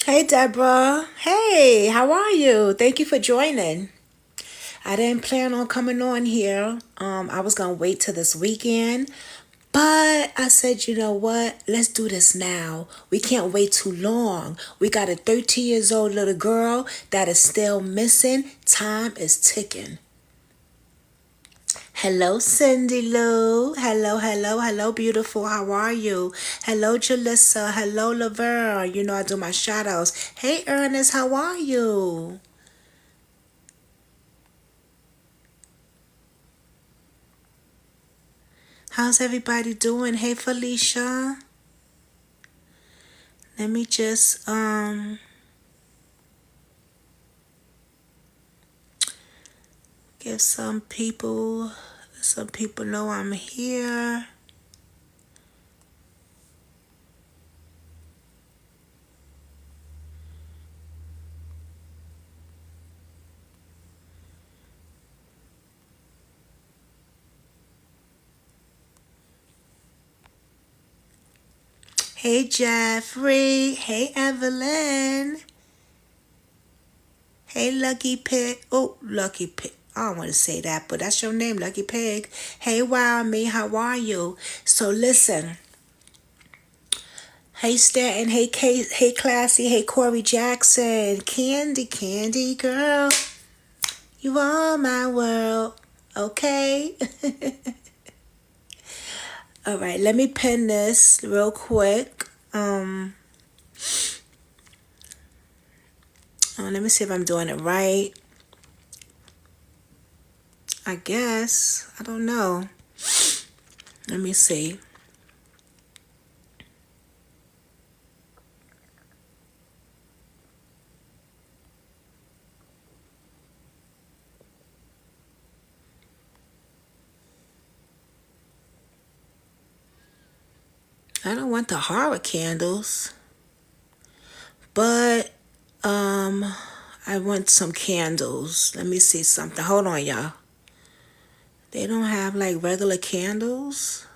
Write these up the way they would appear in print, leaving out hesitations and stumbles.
Hey Deborah. Hey, how are you? Thank you for joining. I didn't plan on coming on here. I was gonna wait till this weekend, but I said, you know what? Let's do this now. We can't wait too long. We got a 13 years old little girl that is still missing. Time is ticking. Hello, Cindy Lou. Hello, beautiful. How are you? Hello, Jalissa. Hello, Laverne. You know I do my shout outs. Hey, Ernest, how are you? How's everybody doing? Hey, Felicia. Let me just give some people know I'm here. Hey, Jeffrey. Hey, Evelyn. Hey, Lucky Pig. Oh, Lucky Pig. I don't want to say that, but that's your name, Lucky Pig. Hey, Wow Me, how are you? So listen. Hey, Stanton. Hey, Kate. Hey, Classy. Hey, Corey Jackson. Candy girl. You are my world. Okay. All right. Let me pin this real quick. Let me see if I'm doing it right. I guess. I don't know. Let me see. I don't want the horror candles, but I want some candles. Let me see something. Hold on, y'all. They don't have like regular candles.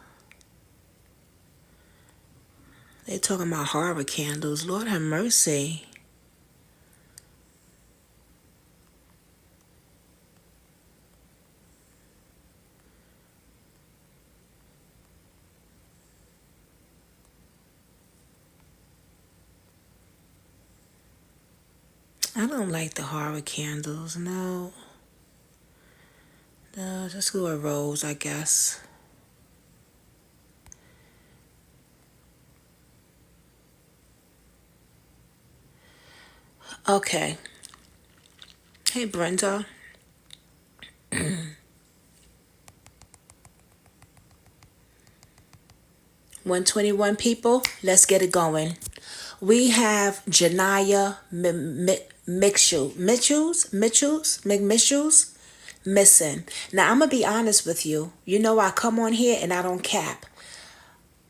They talking about horror candles. Lord have mercy. I don't like the horror candles. No. No, just go a rose, I guess. Okay. Hey, Brenda. 121 people. Let's get it going. We have Janiyah McMichaels missing. Now I'm gonna be honest with you. You know I come on here and I don't cap.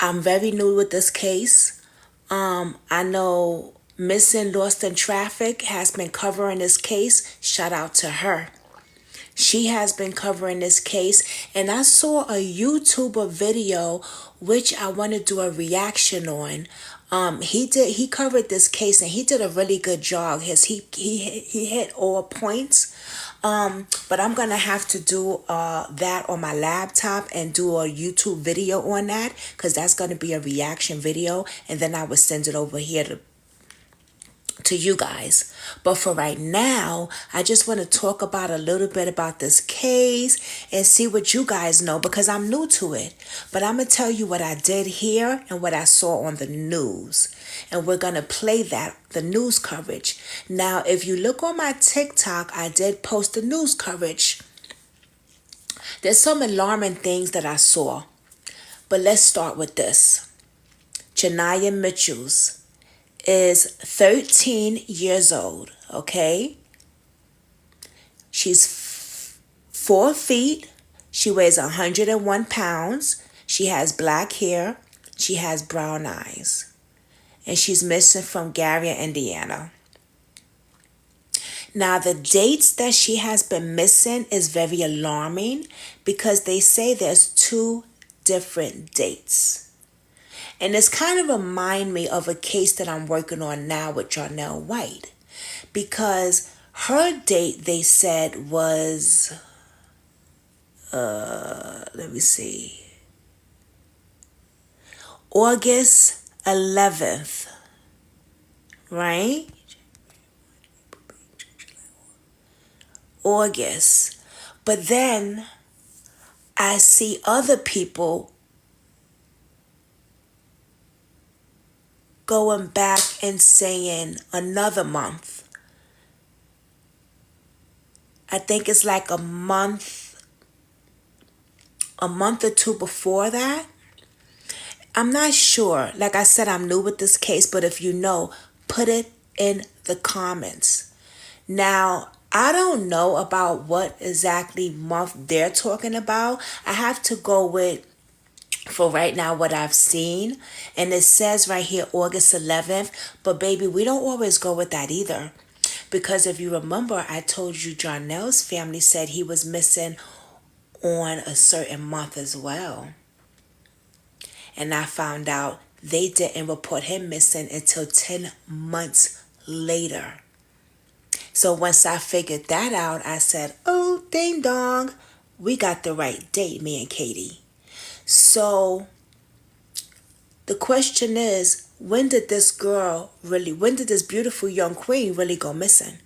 I'm very new with this case. I know Missing Lost in Traffic has been covering this case. Shout out to her. She has been covering this case, and I saw a YouTuber video which I want to do a reaction on. He covered this case and he did a really good job. He hit all points. But I'm gonna have to do that on my laptop and do a YouTube video on that because that's gonna be a reaction video, and then I will send it over here to you guys. But for right now, I just want to talk about a little bit about this case and see what you guys know because I'm new to it. But I'm going to tell you what I did here and what I saw on the news. And we're going to play that, the news coverage. Now, if you look on my TikTok, I did post the news coverage. There's some alarming things that I saw. But let's start with this. Janiyah Mitchell's is 13 years old, okay? She's 4 feet. She weighs 101 pounds. She has black hair. She has brown eyes. And she's missing from Gary, Indiana. Now, the dates that she has been missing is very alarming because they say there's 2 different dates. And it's kind of remind me of a case that I'm working on now with Janiyah White. Because her date, they said, was, let me see, August 11th, right? August. But then I see other people going back and saying another month. I think it's like a month or two before that. I'm not sure. Like I said, I'm new with this case, but if you know, put it in the comments. Now, I don't know about what exactly month they're talking about. I have to go with, for right now, what I've seen. And it says right here, August 11th. But baby, we don't always go with that either. Because if you remember, I told you Jonell's family said he was missing on a certain month as well. And I found out they didn't report him missing until 10 months later. So once I figured that out, I said, oh, ding dong, we got the right date, me and Katie. So the question is, when did this beautiful young queen really go missing?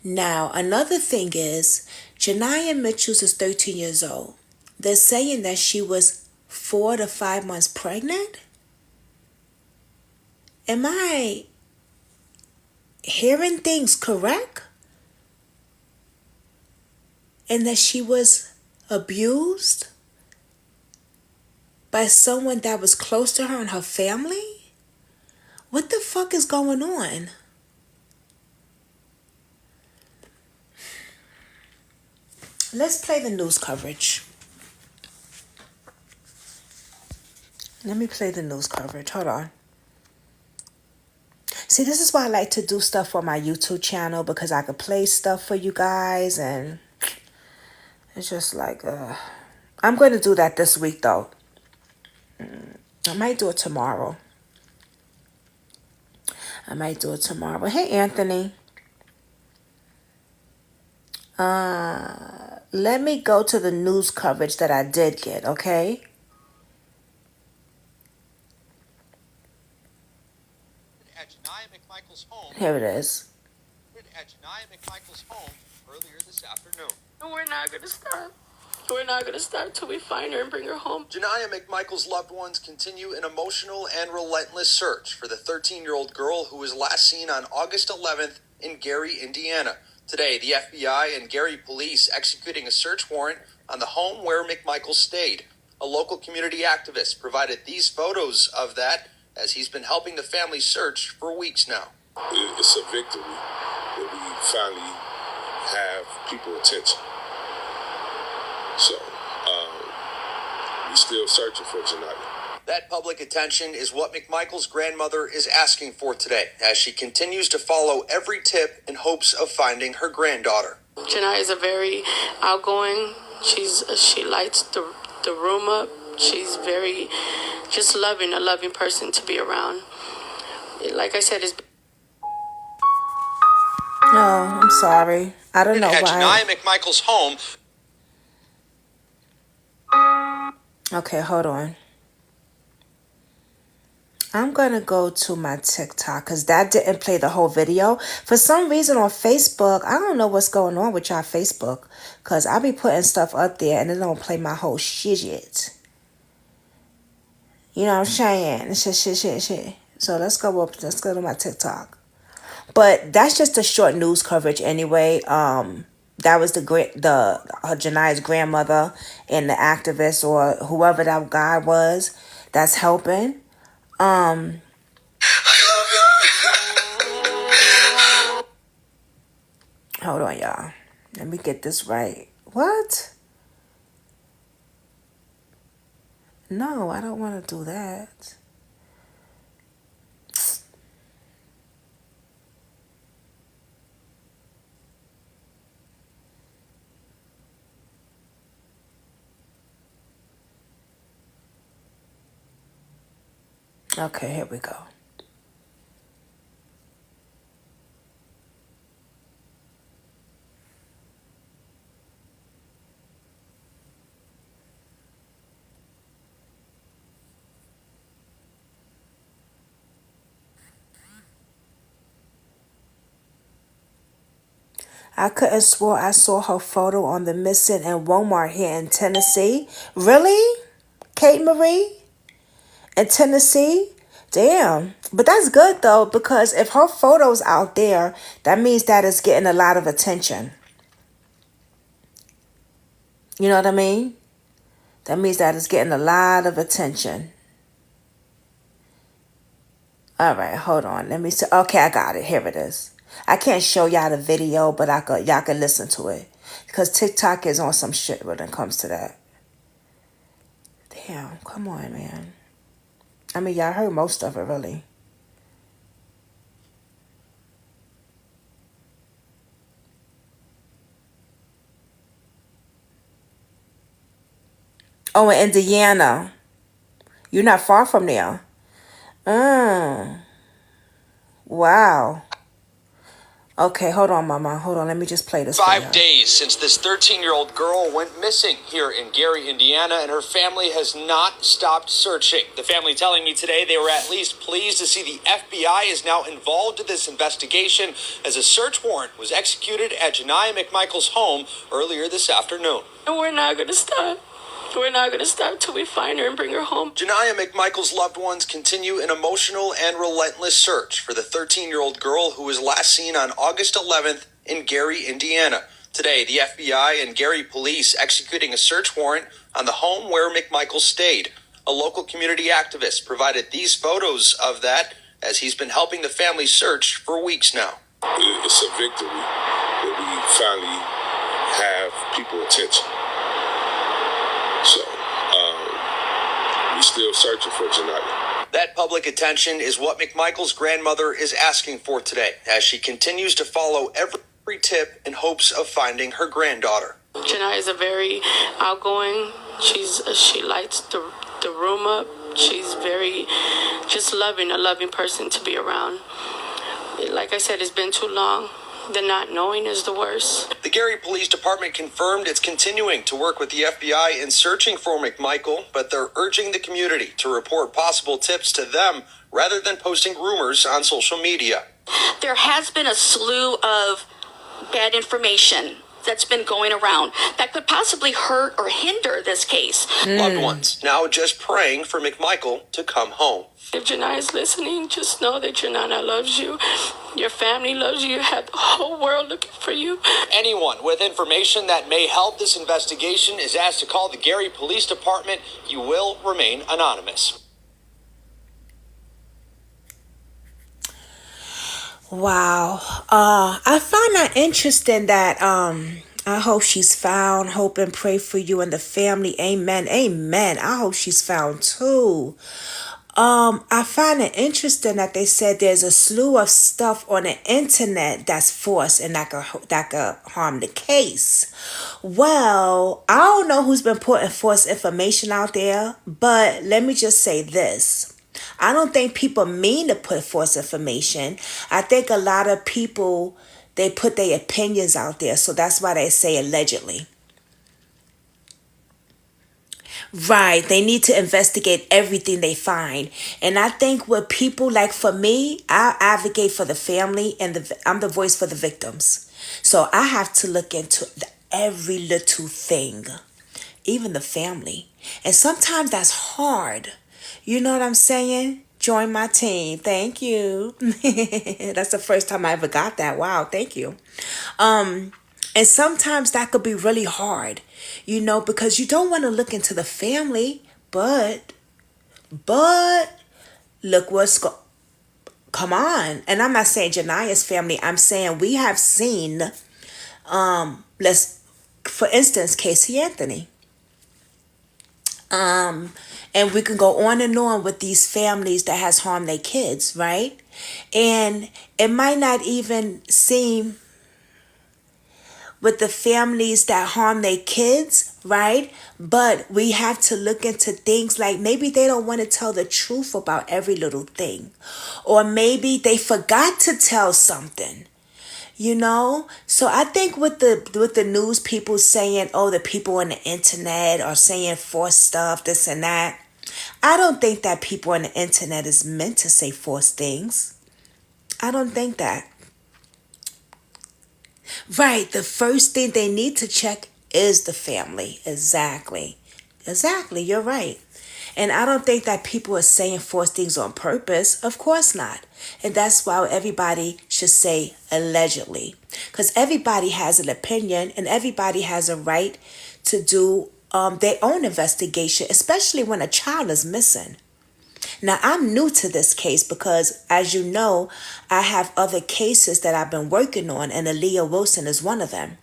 Now, another thing is, Janiyah Mitchell is 13 years old. They're saying that she was 4 to 5 months pregnant? Am I hearing things correct? And that she was abused by someone that was close to her and her family? What the fuck is going on? Let's play the news coverage. Let me play the news coverage. Hold on. See, this is why I like to do stuff on my YouTube channel, because I could play stuff for you guys, and it's just like, I'm going to do that this week, though. I might do it tomorrow. Hey, Anthony. Let me go to the news coverage that I did get, okay? At Janiyah McMichael's home. Here it is. At Janiyah McMichael's home earlier this afternoon. We're not going to stop. We're not going to stop till we find her and bring her home. Janiyah McMichael's loved ones continue an emotional and relentless search for the 13-year-old girl who was last seen on August 11th in Gary, Indiana. Today, the FBI and Gary police executing a search warrant on the home where McMichael stayed. A local community activist provided these photos of that as he's been helping the family search for weeks now. It's a victory that we finally have people's attention. So, we're still searching for Janiyah. That public attention is what McMichael's grandmother is asking for today, as she continues to follow every tip in hopes of finding her granddaughter. Janiyah is a very outgoing. She lights the room up. She's very just a loving person to be around. Like I said, it's. No, I'm sorry. I don't know why. At why. Janiyah McMichael's home. Okay, hold on. I'm going to go to my TikTok because that didn't play the whole video. For some reason on Facebook, I don't know what's going on with y'all Facebook, because I be putting stuff up there and it don't play my whole shit. You know what I'm saying? Shit. So let's go to my TikTok. But that's just a short news coverage anyway. That was Janiyah's grandmother and the activist or whoever that guy was that's helping. Hold on, y'all. Let me get this right. What? No, I don't want to do that. Okay, here we go. I couldn't swear I saw her photo on the missing in Walmart here in Tennessee. Really? Kate Marie? In Tennessee? Damn. But that's good though, because if her photo's out there, that means that it's getting a lot of attention. You know what I mean? That means that it's getting a lot of attention. All right, hold on. Let me see. Okay, I got it. Here it is. I can't show y'all the video, but y'all can listen to it. Because TikTok is on some shit when it comes to that. Damn, come on, man. I mean, y'all heard most of it, really. Oh, in Indiana. You're not far from there. Wow. Okay, hold on, Mama. Hold on. Let me just play this. 5 days since this 13-year-old girl went missing here in Gary, Indiana, and her family has not stopped searching. The family telling me today they were at least pleased to see the FBI is now involved in this investigation as a search warrant was executed at Janiyah McMichael's home earlier this afternoon. And we're not going to stop. We're not going to stop till we find her and bring her home. Janiyah McMichael's loved ones continue an emotional and relentless search for the 13-year-old girl who was last seen on August 11th in Gary, Indiana. Today, the FBI and Gary police executing a search warrant on the home where McMichael stayed. A local community activist provided these photos of that as he's been helping the family search for weeks now. It's a victory that we finally have people's attention. So, we're still searching for Janiyah. That public attention is what McMichael's grandmother is asking for today as she continues to follow every tip in hopes of finding her granddaughter. Janiyah is a very outgoing. She lights the room up. She's very just a loving person to be around. Like I said, it's been too long. The not knowing is the worst. The Gary Police Department confirmed it's continuing to work with the FBI in searching for McMichael, but they're urging the community to report possible tips to them rather than posting rumors on social media. There has been a slew of bad information that's been going around that could possibly hurt or hinder this case. Loved ones now just praying for McMichael to come home. If Janiyah is listening, just know that your Nana loves you. Your family loves you. You have the whole world looking for you. Anyone with information that may help this investigation is asked to call the Gary Police Department. You will remain anonymous. Wow. I find that interesting that I hope she's found. Hope and pray for you and the family. Amen. Amen. I hope she's found too. I find it interesting that they said there's a slew of stuff on the internet that's false and that could harm the case. Well, I don't know who's been putting false information out there, but let me just say this. I don't think people mean to put false information. I think a lot of people, they put their opinions out there, so that's why they say allegedly. Right, they need to investigate everything they find. And I think with people, like for me, I advocate for the family and I'm the voice for the victims. So I have to look into every little thing, even the family. And sometimes that's hard. You know what I'm saying? Join my team. Thank you. That's the first time I ever got that. Wow, thank you. And sometimes that could be really hard, you know, because you don't want to look into the family, but look come on. And I'm not saying Janiyah's family. I'm saying we have seen, for instance, Casey Anthony. And we can go on and on with these families that has harmed their kids, right? And it might not even seem with the families that harm their kids, right? But we have to look into things like maybe they don't want to tell the truth about every little thing, or maybe they forgot to tell something. So I think with the news people saying, oh, the people on the internet are saying false stuff, this and that. I don't think that people on the internet is meant to say false things. I don't think that. Right, the first thing they need to check is the family. Exactly. Exactly, you're right. And I don't think that people are saying false things on purpose. Of course not. And that's why everybody should say allegedly. Because everybody has an opinion and everybody has a right to do their own investigation, especially when a child is missing. Now, I'm new to this case because, as you know, I have other cases that I've been working on, and Aaliyah Wilson is one of them.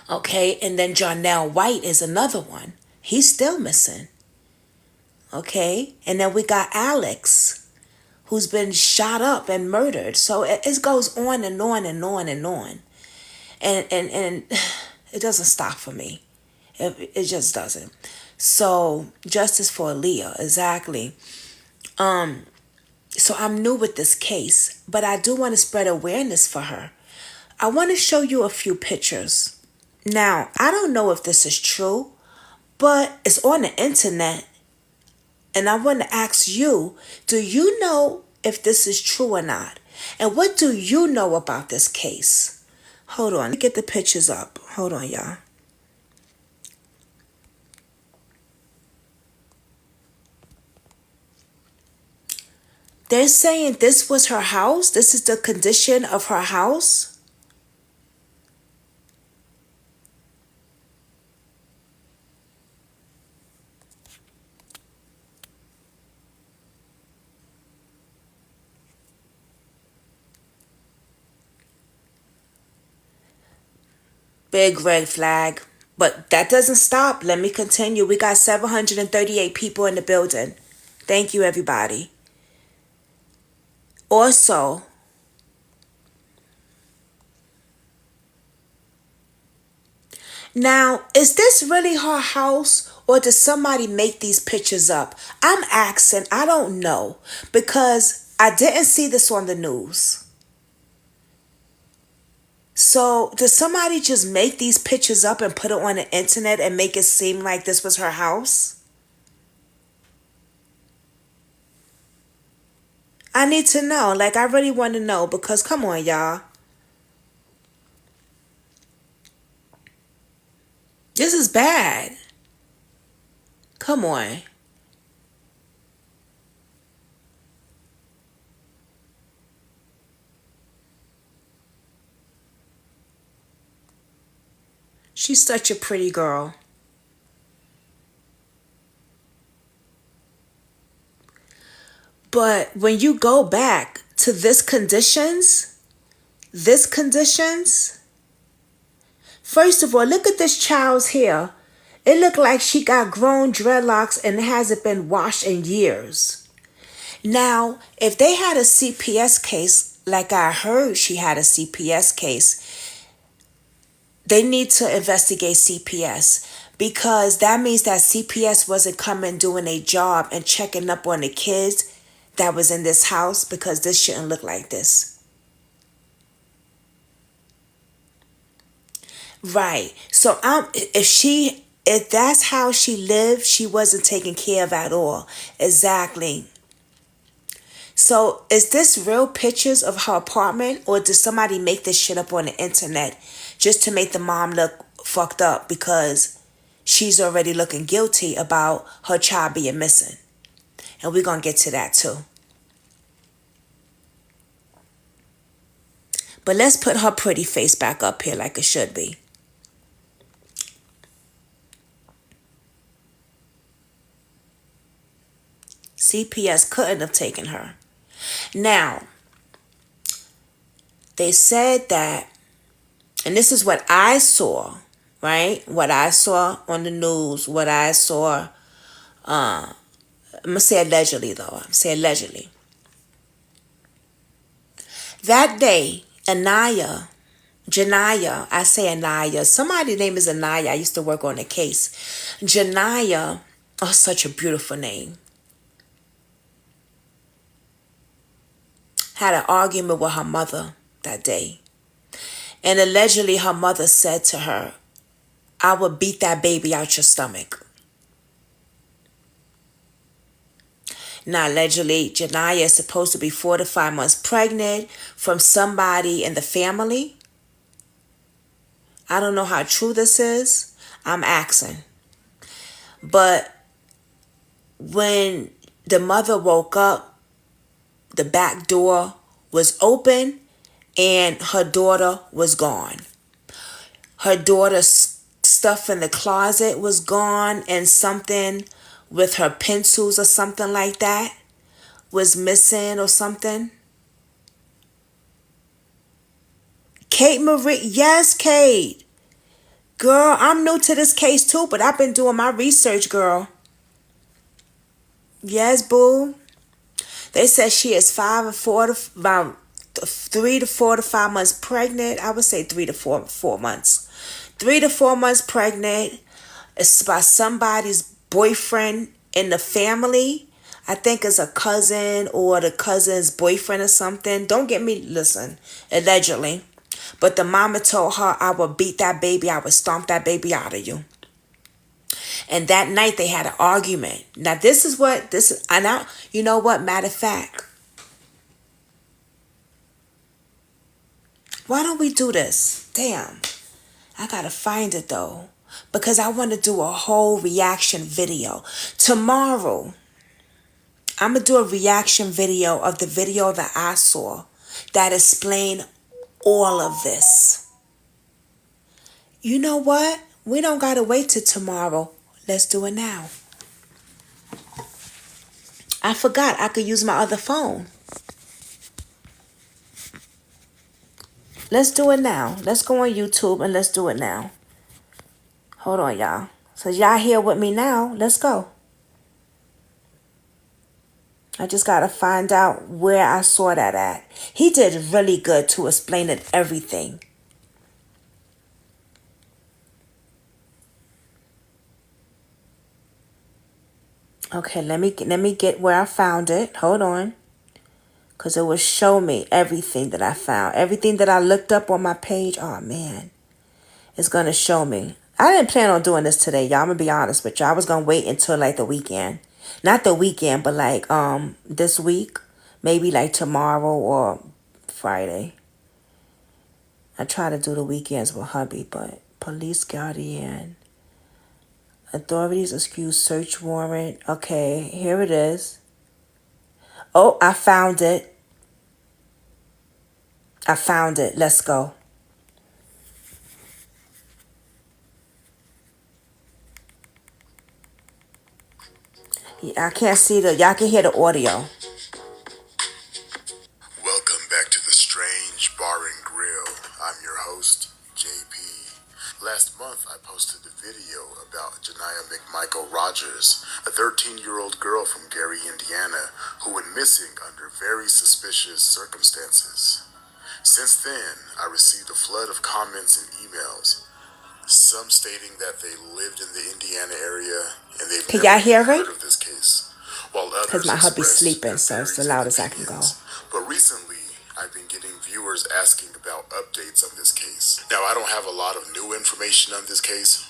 Okay, and then Jonell White is another one. He's still missing. Okay, and then we got Alex, who's been shot up and murdered. So it goes on and on and on and on. And it doesn't stop for me. It just doesn't. So justice for Aaliyah, exactly. So I'm new with this case, but I do want to spread awareness for her. I want to show you a few pictures. Now, I don't know if this is true, but it's on the internet. And I want to ask you, do you know if this is true or not? And what do you know about this case? Hold on, let me get the pictures up. Hold on, y'all. They're saying this was her house. This is the condition of her house. Big red flag. But that doesn't stop. Let me continue. We got 738 people in the building. Thank you, everybody. Also, now, is this really her house or did somebody make these pictures up? I'm asking. I don't know because I didn't see this on the news. So, did somebody just make these pictures up and put it on the internet and make it seem like this was her house? I need to know. Like, I really want to know because, come on, y'all. This is bad. Come on. She's such a pretty girl. But when you go back to this conditions, first of all, look at this child's hair. It looked like she got grown dreadlocks and hasn't been washed in years. Now, if they had a CPS case, like I heard she had a CPS case, they need to investigate CPS because that means that CPS wasn't coming doing a job and checking up on the kids that was in this house because this shouldn't look like this. Right. So if that's how she lived, she wasn't taken care of at all. Exactly. So is this real pictures of her apartment or did somebody make this shit up on the internet just to make the mom look fucked up because she's already looking guilty about her child being missing? And we're going to get to that too. But let's put her pretty face back up here like it should be. CPS couldn't have taken her. Now, they said that, and this is what I saw, right? What I saw on the news, what I saw, I'm going to say allegedly though. I'm saying allegedly. That day, Janiyah Janiyah, I say Anaya. Somebody's name is Anaya. I used to work on the case. Janiyah, oh, such a beautiful name, had an argument with her mother that day. And allegedly her mother said to her, I will beat that baby out your stomach. Now, allegedly, Janiyah is supposed to be 4 to 5 months pregnant from somebody in the family. I don't know how true this is. I'm asking. But when the mother woke up, the back door was open and her daughter was gone. Her daughter's stuff in the closet was gone, and something with her pencils or something like that was missing or something. Kate Marie, yes, Kate. Girl, I'm new to this case too, but I've been doing my research, girl. Yes, boo. They said she is about 3 to 4 to 5 months pregnant. I would say 3 to 4 months. 3 to 4 months pregnant. It's by somebody's boyfriend in the family. I think it's a cousin or the cousin's boyfriend or something. Don't get me, listen, allegedly. But the mama told her, I will beat that baby. I will stomp that baby out of you. And that night they had an argument. Now this is, and now, you know what, matter of fact, why don't we do this? Damn, I gotta find it though, because I want to do a whole reaction video. Tomorrow, I'm gonna do a reaction video of the video that I saw that explained all of this. You know what? We don't gotta wait till tomorrow. Let's do it now. I forgot I could use my other phone. Let's do it now. Let's go on YouTube and let's do it now. Hold on, y'all. So y'all here with me now. Let's go. I just got to find out where I saw that at. He did really good to explain it everything. Okay, let me get where I found it. Hold on. Because it will show me everything that I found. Everything that I looked up on my page. Oh, man. It's going to show me. I didn't plan on doing this today, y'all. I'm going to be honest with y'all. I was going to wait until like the weekend. Not the weekend, but like this week. Maybe like tomorrow or Friday. I try to do the weekends with hubby, but police guardian. Authorities excuse search warrant. Okay, here it is. Oh, I found it. I found it. Let's go. Yeah, I can't see y'all can hear the audio. Welcome back to the Strange Bar and Grill. I'm your host, JP. Last month, I posted a video about Janiyah McMichael Rogers, a 13-year-old girl from Gary, Indiana, who went missing under very suspicious circumstances. Since then, I received a flood of comments and emails, some stating that they lived in the Indiana area and they've Can never y'all hear heard it? of this case, while Because others my hubby's expressed sleeping, their so it's the theories and loudest I can go. opinions. But recently, I've been getting viewers asking about updates on this case. Now, I don't have a lot of new information on this case,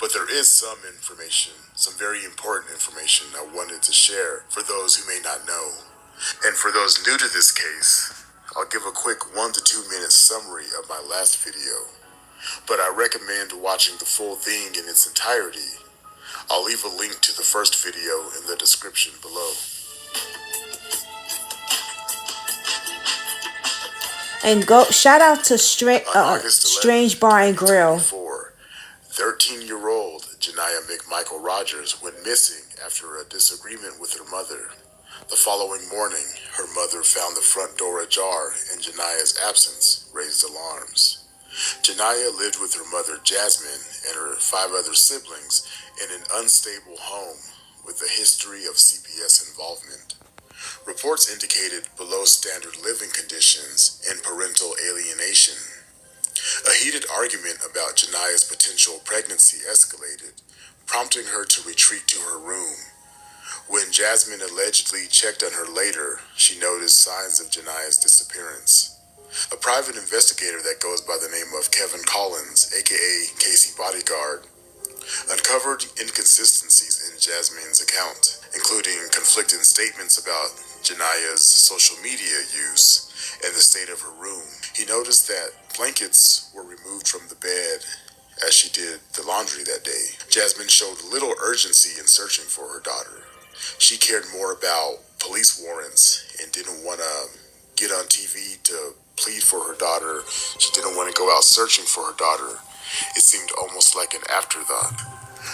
but there is some information, some very important information I wanted to share for those who may not know. And for those new to this case, I'll give a quick 1 to 2 minute summary of my last video, but I recommend watching the full thing in its entirety. I'll leave a link to the first video in the description below. And go shout out to Strange Bar and Grill. 13-year-old Janiyah McMichael Rogers went missing after a disagreement with her mother. The following morning, her mother found the front door ajar and Janiyah's absence raised alarms. Janiyah lived with her mother Jasmine and her 5 other siblings in an unstable home with a history of CPS involvement. Reports indicated below standard living conditions and parental alienation. A heated argument about Janiyah's potential pregnancy escalated, prompting her to retreat to her room. When Jasmine allegedly checked on her later, she noticed signs of Janiyah's disappearance. A private investigator that goes by the name of Kevin Collins, aka Casey Bodyguard, uncovered inconsistencies in Jasmine's account, including conflicting statements about Janiyah's social media use and the state of her room. He noticed that blankets were removed from the bed as she did the laundry that day. Jasmine showed little urgency in searching for her daughter. She cared more about police warrants and didn't want to get on TV to plead for her daughter. She didn't want to go out searching for her daughter. It seemed almost like an afterthought.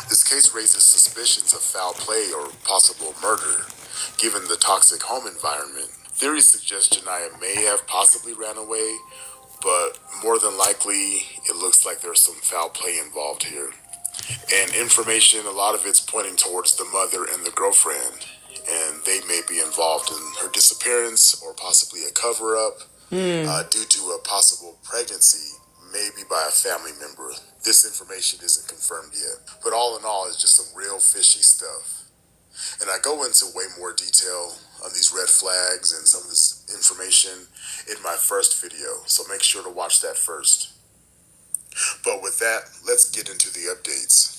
This case raises suspicions of foul play or possible murder, given the toxic home environment. Theories suggest Janiyah may have possibly ran away, but more than likely, it looks like there's some foul play involved here. And information, a lot of it's pointing towards the mother and the girlfriend, and they may be involved in her disappearance or possibly a cover-up due to a possible pregnancy, maybe by a family member. This information isn't confirmed yet, but all in all, it's just some real fishy stuff. And I go into way more detail on these red flags and some of this information in my first video, so make sure to watch that first. But with that, let's get into the updates.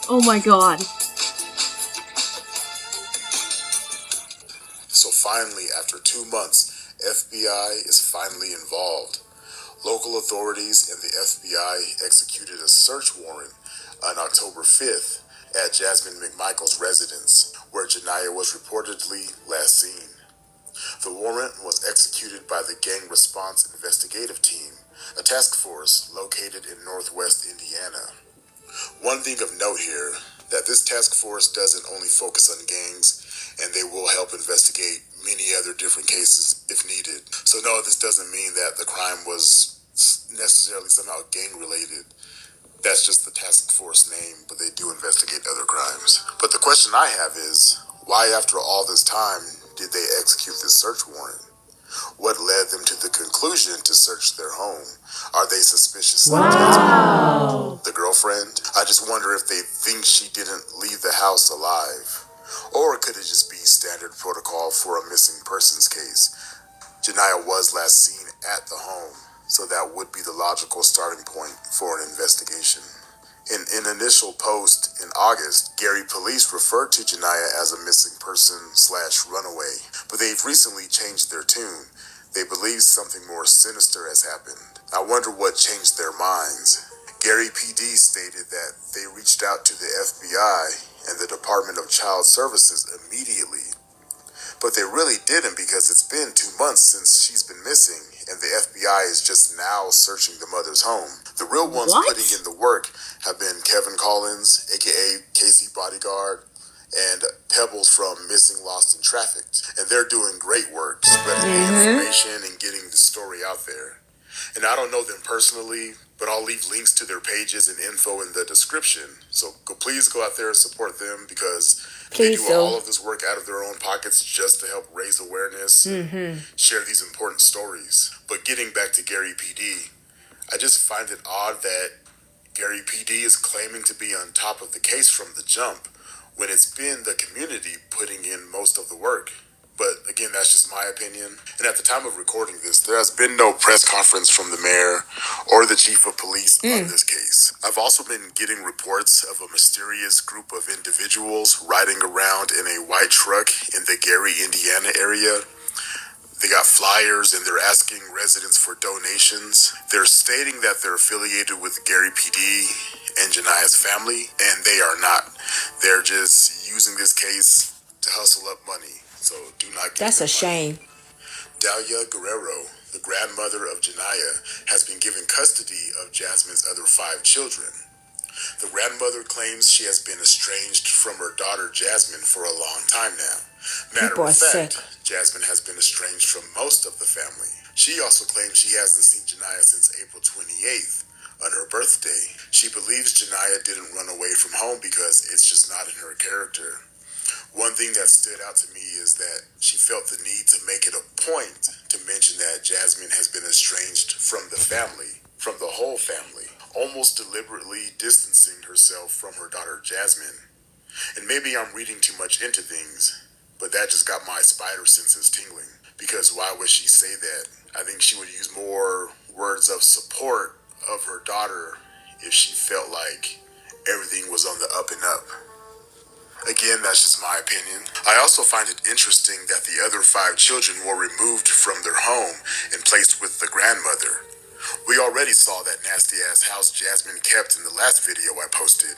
Oh my god. So finally, after 2 months, FBI is finally involved. Local authorities and the FBI executed a search warrant on October 5th at Janiyah McMichael's residence, where Janiyah was reportedly last seen. The warrant was executed by the Gang Response Investigative Team, a task force located in northwest Indiana. One thing of note here, that this task force doesn't only focus on gangs, and they will help investigate many other different cases if needed. So no, this doesn't mean that the crime was necessarily somehow gang related. That's just the task force name, but they do investigate other crimes. But the question I have is, why after all this time did they execute this search warrant? What led them to the conclusion to search their home? Are they suspicious of the girlfriend? I just wonder if they think she didn't leave the house alive. Or could it just be standard protocol for a missing persons case? Janiyah was last seen at the home, so that would be the logical starting point for an investigation. In an initial post in August, Gary police referred to Janiyah as a missing person / runaway, but they've recently changed their tune. They believe something more sinister has happened. I wonder what changed their minds. Gary PD stated that they reached out to the FBI and the Department of Child Services immediately, but they really didn't because it's been 2 months since she's been missing, and the FBI is just now searching the mother's home. The real ones putting in the work have been Kevin Collins, aka Casey Bodyguard, and Pebbles from Missing, Lost, and Trafficked. And they're doing great work, spreading the information and getting the story out there. And I don't know them personally, but I'll leave links to their pages and info in the description. So please go out there and support them, because they do all of this work out of their own pockets just to help raise awareness and share these important stories. But getting back to Gary PD, I just find it odd that Gary PD is claiming to be on top of the case from the jump, when it's been the community putting in most of the work. But again, that's just my opinion. And at the time of recording this, there has been no press conference from the mayor or the chief of police on this case. I've also been getting reports of a mysterious group of individuals riding around in a white truck in the Gary, Indiana area. They got flyers and they're asking residents for donations. They're stating that they're affiliated with Gary PD and Janiyah's family, and they are not. They're just using this case to hustle up money. So do not get That's a shame. Dalia Guerrero, the grandmother of Janiyah, has been given custody of Jasmine's other 5 children. The grandmother claims she has been estranged from her daughter Jasmine for a long time now. Matter of fact, Jasmine has been estranged from most of the family. She also claims she hasn't seen Janiyah since April 28th, on her birthday. She believes Janiyah didn't run away from home because it's just not in her character. One thing that stood out to me is that she felt the need to make it a point to mention that Jasmine has been estranged from the family, from the whole family, almost deliberately distancing herself from her daughter Jasmine. And maybe I'm reading too much into things, but that just got my spider senses tingling. Because why would she say that? I think she would use more words of support of her daughter if she felt like everything was on the up and up. Again, that's just my opinion. I also find it interesting that the other 5 children were removed from their home and placed with the grandmother. We already saw that nasty-ass house Jasmine kept in the last video I posted,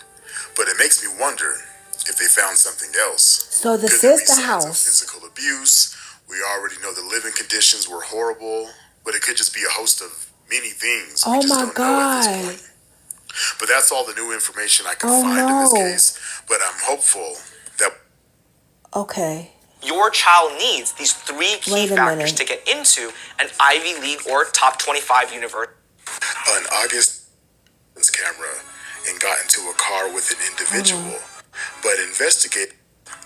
but it makes me wonder if they found something else. So this Could there is be the signs of house. physical abuse? We already know the living conditions were horrible, but it could just be a host of many things we Oh just my don't know at this God. point. But that's all the new information I could Oh find in this no. case, but I'm hopeful that Okay. Your child needs these 3 key Wait a factors minute. to get into an Ivy League or top 25 university. on August camera and got into a car with an individual, but investigate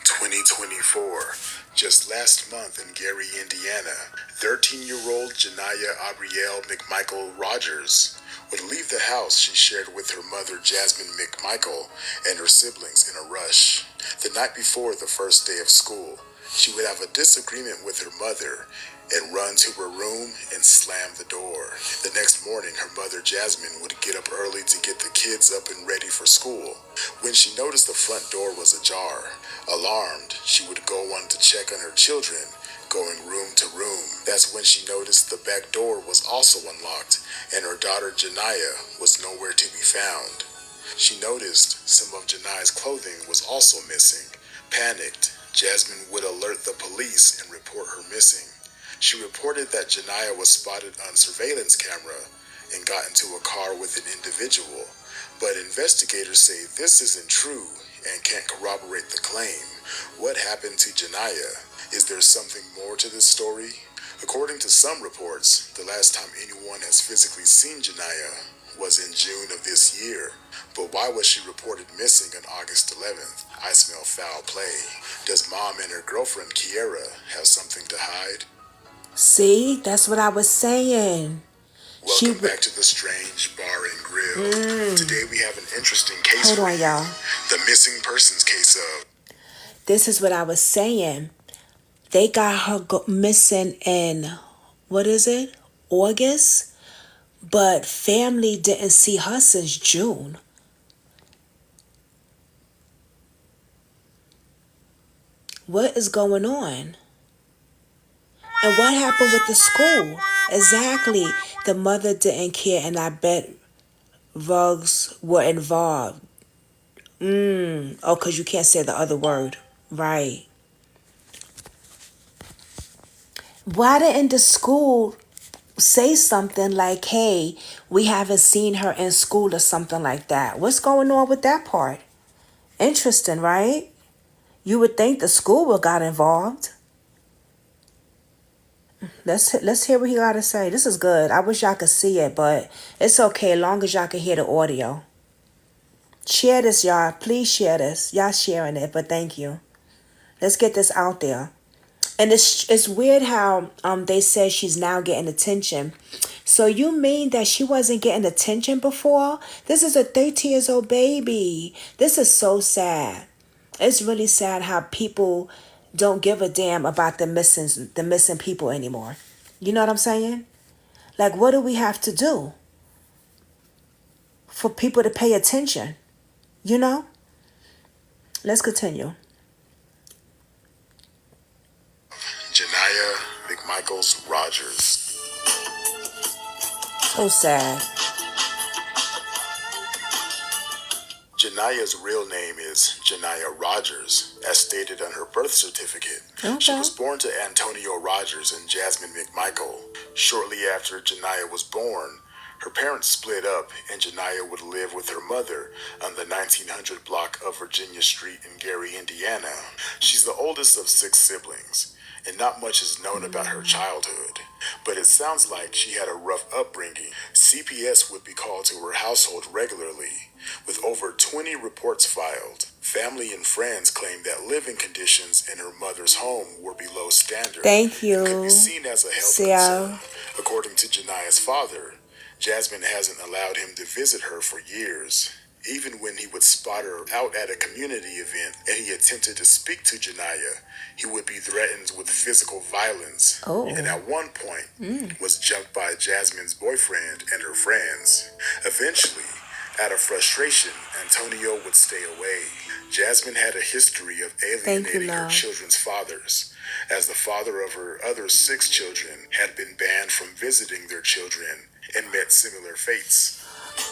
2024. Just last month in Gary, Indiana, 13-year-old Janiyah McMichael Rogers would leave the house she shared with her mother Jasmine McMichael and her siblings in a rush. The night before the first day of school, she would have a disagreement with her mother and run to her room and slam the door. The next morning, her mother Jasmine would get up early to get the kids up and ready for school. When she noticed the front door was ajar, alarmed, she would go on to check on her children, going room to room. That's when she noticed the back door was also unlocked and her daughter Janiyah was nowhere to be found. She noticed some of Janiyah's clothing was also missing. Panicked, Jasmine would alert the police and report her missing. She reported that Janiyah was spotted on surveillance camera and got into a car with an individual, but investigators say this isn't true and can't corroborate the claim. What happened to Janiyah? Is there something more to this story? According to some reports, the last time anyone has physically seen Janiyah was in June of this year. But why was she reported missing on August 11th? I smell foul play. Does mom and her girlfriend Kiera have something to hide? See, that's what I was saying. Welcome back to the Strange Bar and Grill. Today we have an interesting case Hold for on, you. y'all. The missing persons case of... This is what I was saying. They got her missing in, what is it? August? But family didn't see her since June. What is going on? And what happened with the school? Exactly. The mother didn't care, and I bet rugs were involved. Oh, because you can't say the other word. Right. Why didn't the school say something like, hey, we haven't seen her in school or something like that? What's going on with that part? Interesting, right? You would think the school would got involved. Let's hear what he got to say. This is good. I wish y'all could see it, but it's okay as long as y'all can hear the audio. Share this, y'all. Please share this. Y'all sharing it, but thank you. Let's get this out there. And it's weird how they said she's now getting attention. So you mean that she wasn't getting attention before? This is a 13 years old baby. This is so sad. It's really sad how people don't give a damn about the missing people anymore. You know what I'm saying? Like, what do we have to do for people to pay attention? You know? Let's continue. Janiyah McMichael Rogers. So sad. Janiyah's real name is Janiyah Rogers, as stated on her birth certificate. Okay. She was born to Antonio Rogers and Jasmine McMichael. Shortly after Janiyah was born, her parents split up and Janiyah would live with her mother on the 1900 block of Virginia Street in Gary, Indiana. She's the oldest of 6 siblings, and not much is known about her childhood. But it sounds like she had a rough upbringing. CPS would be called to her household regularly, with over 20 reports filed. Family and friends claimed that living conditions in her mother's home were below standard. Thank And could be you, seen as a health Ciara. concern. According to Janiyah's father, Jasmine hasn't allowed him to visit her for years. Even when he would spot her out at a community event and he attempted to speak to Janiyah, he would be threatened with physical violence. Oh. And at one point was jumped by Jasmine's boyfriend and her friends. Eventually, out of frustration, Antonio would stay away. Jasmine had a history of alienating her children's fathers, as the father of her other 6 children had been banned from visiting their children and met similar fates.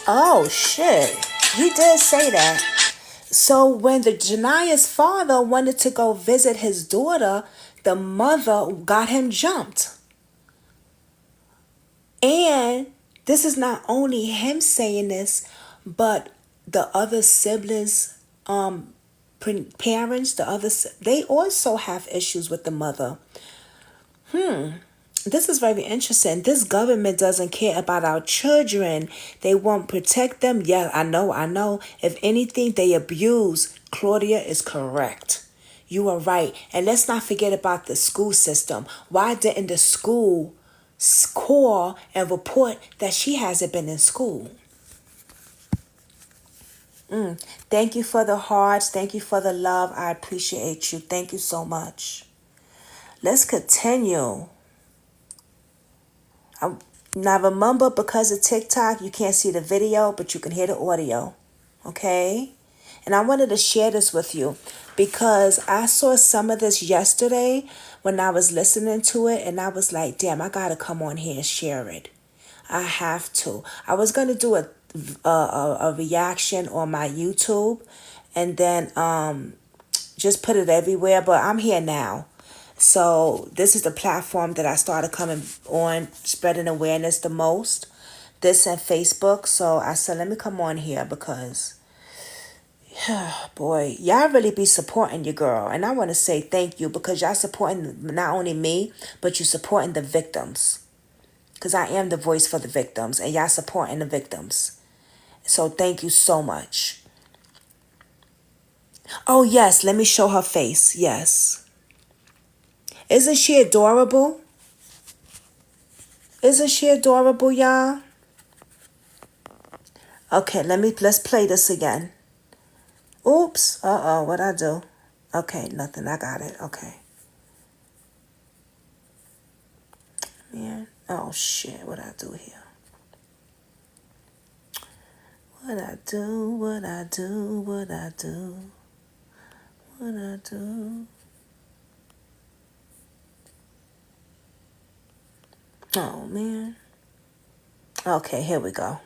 Oh, shit. He did say that. So when the Janiyah's father wanted to go visit his daughter, the mother got him jumped. And this is not only him saying this, but the other siblings, parents, they also have issues with the mother. This is very interesting. This government doesn't care about our children. They won't protect them. Yeah, I know. If anything, they abuse. Claudia is correct. You are right. And let's not forget about the school system. Why didn't the school call and report that she hasn't been in school? Thank you for the hearts. Thank you for the love. I appreciate you. Thank you so much. Let's continue. Now remember, because of TikTok, you can't see the video, but you can hear the audio. Okay? And I wanted to share this with you because I saw some of this yesterday when I was listening to it, and I was like, damn, I gotta come on here and share it. I have to. I was gonna do a reaction on my YouTube and then just put it everywhere, but I'm here now. So this is the platform that I started coming on, spreading awareness the most. This and Facebook. So I said, let me come on here because, boy, y'all really be supporting your girl. And I want to say thank you because y'all supporting not only me, but you supporting the victims. Because I am the voice for the victims and y'all supporting the victims. So thank you so much. Oh, yes, let me show her face. Yes. Isn't she adorable? Isn't she adorable, y'all? Okay, let's play this again. Oops. What'd I do? Okay, nothing. I got it. Okay. Man. Oh, shit. What'd I do here? What'd I do? Oh, man. Okay, here we go.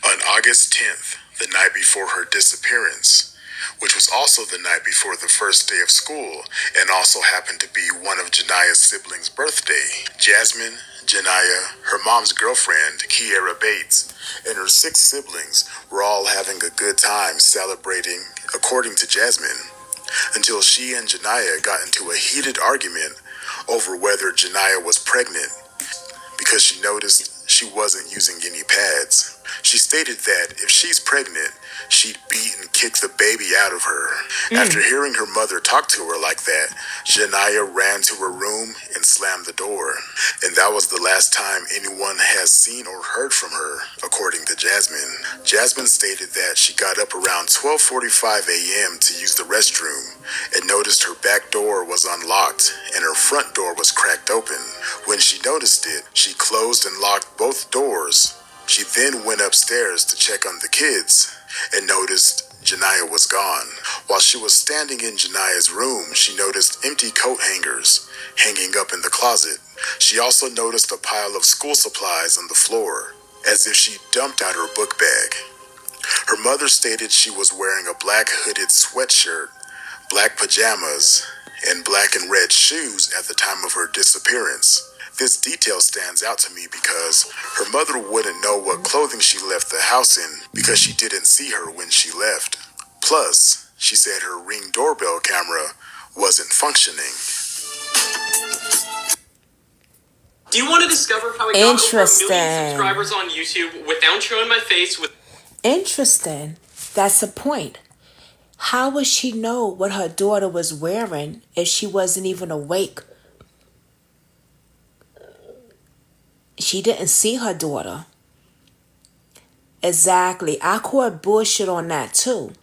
On August 10th, the night before her disappearance, which was also the night before the first day of school and also happened to be one of Janiyah's siblings' birthday, Jasmine, Janiyah, her mom's girlfriend, Kiera Bates, and her 6 siblings were all having a good time celebrating, according to Jasmine, until she and Janiyah got into a heated argument over whether Janiyah was pregnant because she noticed she wasn't using any pads. She stated that if she's pregnant, she'd beat and kick the baby out of her. After hearing her mother talk to her like that, Janiyah ran to her room and slammed the door. And that was the last time anyone has seen or heard from her, according to Jasmine. Jasmine stated that she got up around 12:45 a.m. to use the restroom and noticed her back door was unlocked and her front door was cracked open. When she noticed it, she closed and locked both doors. She then went upstairs to check on the kids and noticed Janiyah was gone. While she was standing in Janiyah's room, she noticed empty coat hangers hanging up in the closet. She also noticed a pile of school supplies on the floor, as if she dumped out her book bag. Her mother stated she was wearing a black hooded sweatshirt, black pajamas, and black and red shoes at the time of her disappearance. This detail stands out to me because her mother wouldn't know what clothing she left the house in because she didn't see her when she left. Plus, she said her Ring doorbell camera wasn't functioning. Do you want to discover how I got over 1 million subscribers on YouTube without showing my face? Interesting. That's the point. How would she know what her daughter was wearing if she wasn't even awake? She didn't see her daughter. Exactly. I caught bullshit on that too.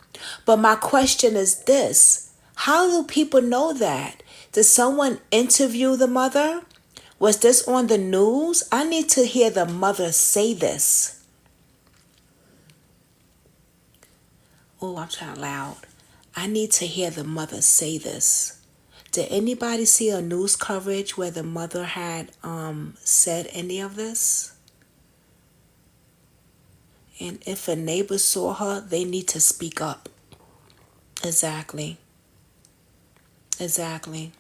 But my question is this. How do people know that? Did someone interview the mother? Was this on the news? I need to hear the mother say this. Oh, I'm trying loud. I need to hear the mother say this. Did anybody see a news coverage where the mother had said any of this? And if a neighbor saw her, they need to speak up. Exactly. Exactly.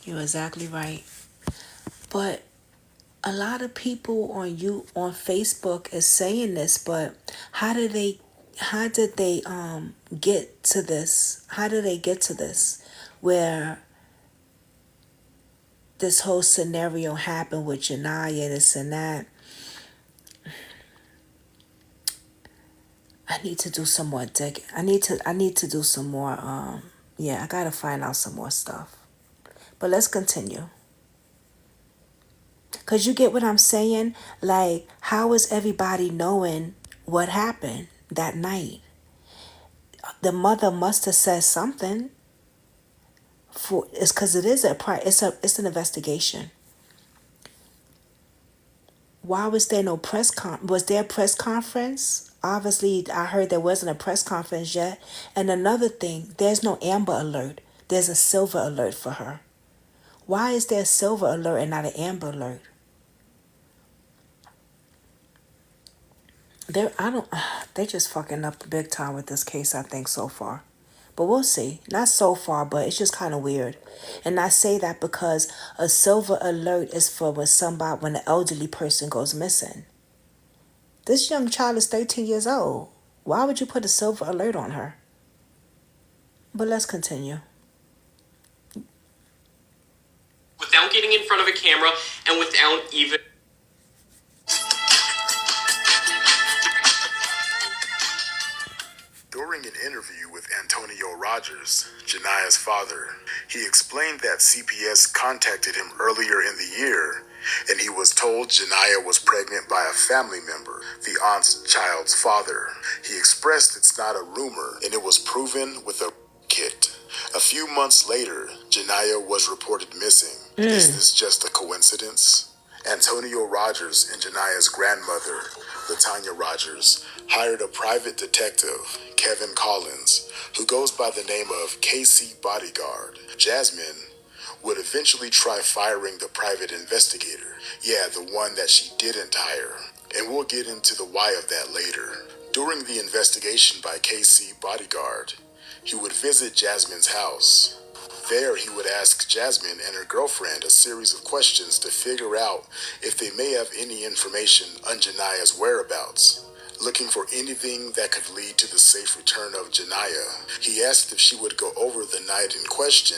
You're exactly right. But a lot of people on Facebook is saying this, but how did they get to this? How did they get to this? Where this whole scenario happened with Janiyah, this and that. I need to do some more digging. I need to do some more I gotta find out some more stuff. But let's continue. Cause you get what I'm saying? Like, how is everybody knowing what happened that night? The mother must have said something. It's because it's an investigation. Why was there no was there a press conference? Obviously, I heard there wasn't a press conference yet. And another thing, there's no Amber Alert. There's a Silver Alert for her. Why is there a Silver Alert and not an Amber Alert? They're just fucking up big time with this case, I think, so far. But we'll see. Not so far, but it's just kind of weird. And I say that because a Silver Alert is for when an elderly person goes missing. This young child is 13 years old. Why would you put a Silver Alert on her? But let's continue. Without getting in front of a camera and without even... During an interview with Antonio Rogers, Janiyah's father, he explained that CPS contacted him earlier in the year, and he was told Janiyah was pregnant by a family member, the aunt's child's father. He expressed it's not a rumor, and it was proven with a kit. A few months later, Janiyah was reported missing. Is this just a coincidence? Antonio Rogers and Janiyah's grandmother, Latanya Rogers, hired a private detective, Kevin Collins, who goes by the name of KC Bodyguard. Jasmine would eventually try firing the private investigator. Yeah, the one that she didn't hire. And we'll get into the why of that later. During the investigation by KC Bodyguard, he would visit Jasmine's house. There, he would ask Jasmine and her girlfriend a series of questions to figure out if they may have any information on Janiyah's whereabouts. Looking for anything that could lead to the safe return of Janiyah, he asked if she would go over the night in question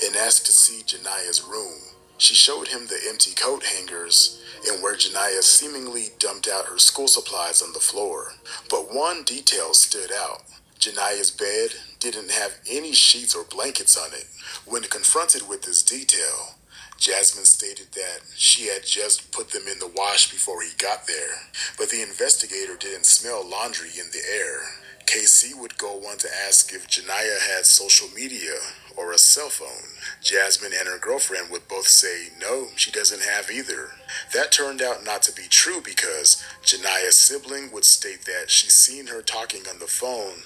and asked to see Janiyah's room. She showed him the empty coat hangers and where Janiyah seemingly dumped out her school supplies on the floor. But one detail stood out. Janiyah's bed didn't have any sheets or blankets on it. When confronted with this detail, Jasmine stated that she had just put them in the wash before he got there, but the investigator didn't smell laundry in the air. KC would go on to ask if Janiyah had social media or a cell phone. Jasmine and her girlfriend would both say no, she doesn't have either. That turned out not to be true because Janiyah's sibling would state that she's seen her talking on the phone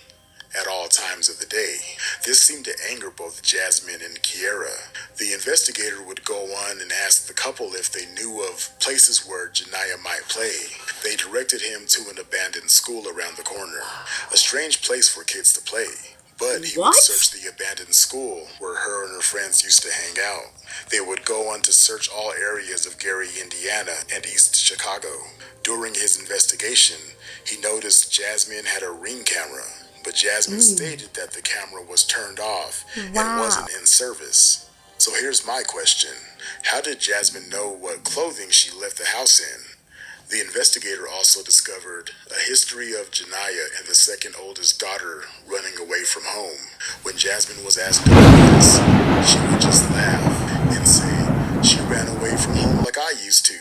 at all times of the day. This seemed to anger both Jasmine and Kiera. The investigator would go on and ask the couple if they knew of places where Janiyah might play. They directed him to an abandoned school around the corner, a strange place for kids to play. But he would search the abandoned school where her and her friends used to hang out. They would go on to search all areas of Gary, Indiana, and East Chicago. During his investigation, he noticed Jasmine had a Ring camera, but Jasmine stated that the camera was turned off and wasn't in service. So here's my question. How did Jasmine know what clothing she left the house in? The investigator also discovered a history of Janiyah and the second oldest daughter running away from home. When Jasmine was asked about this, she would just laugh and say, she ran away from home like I used to.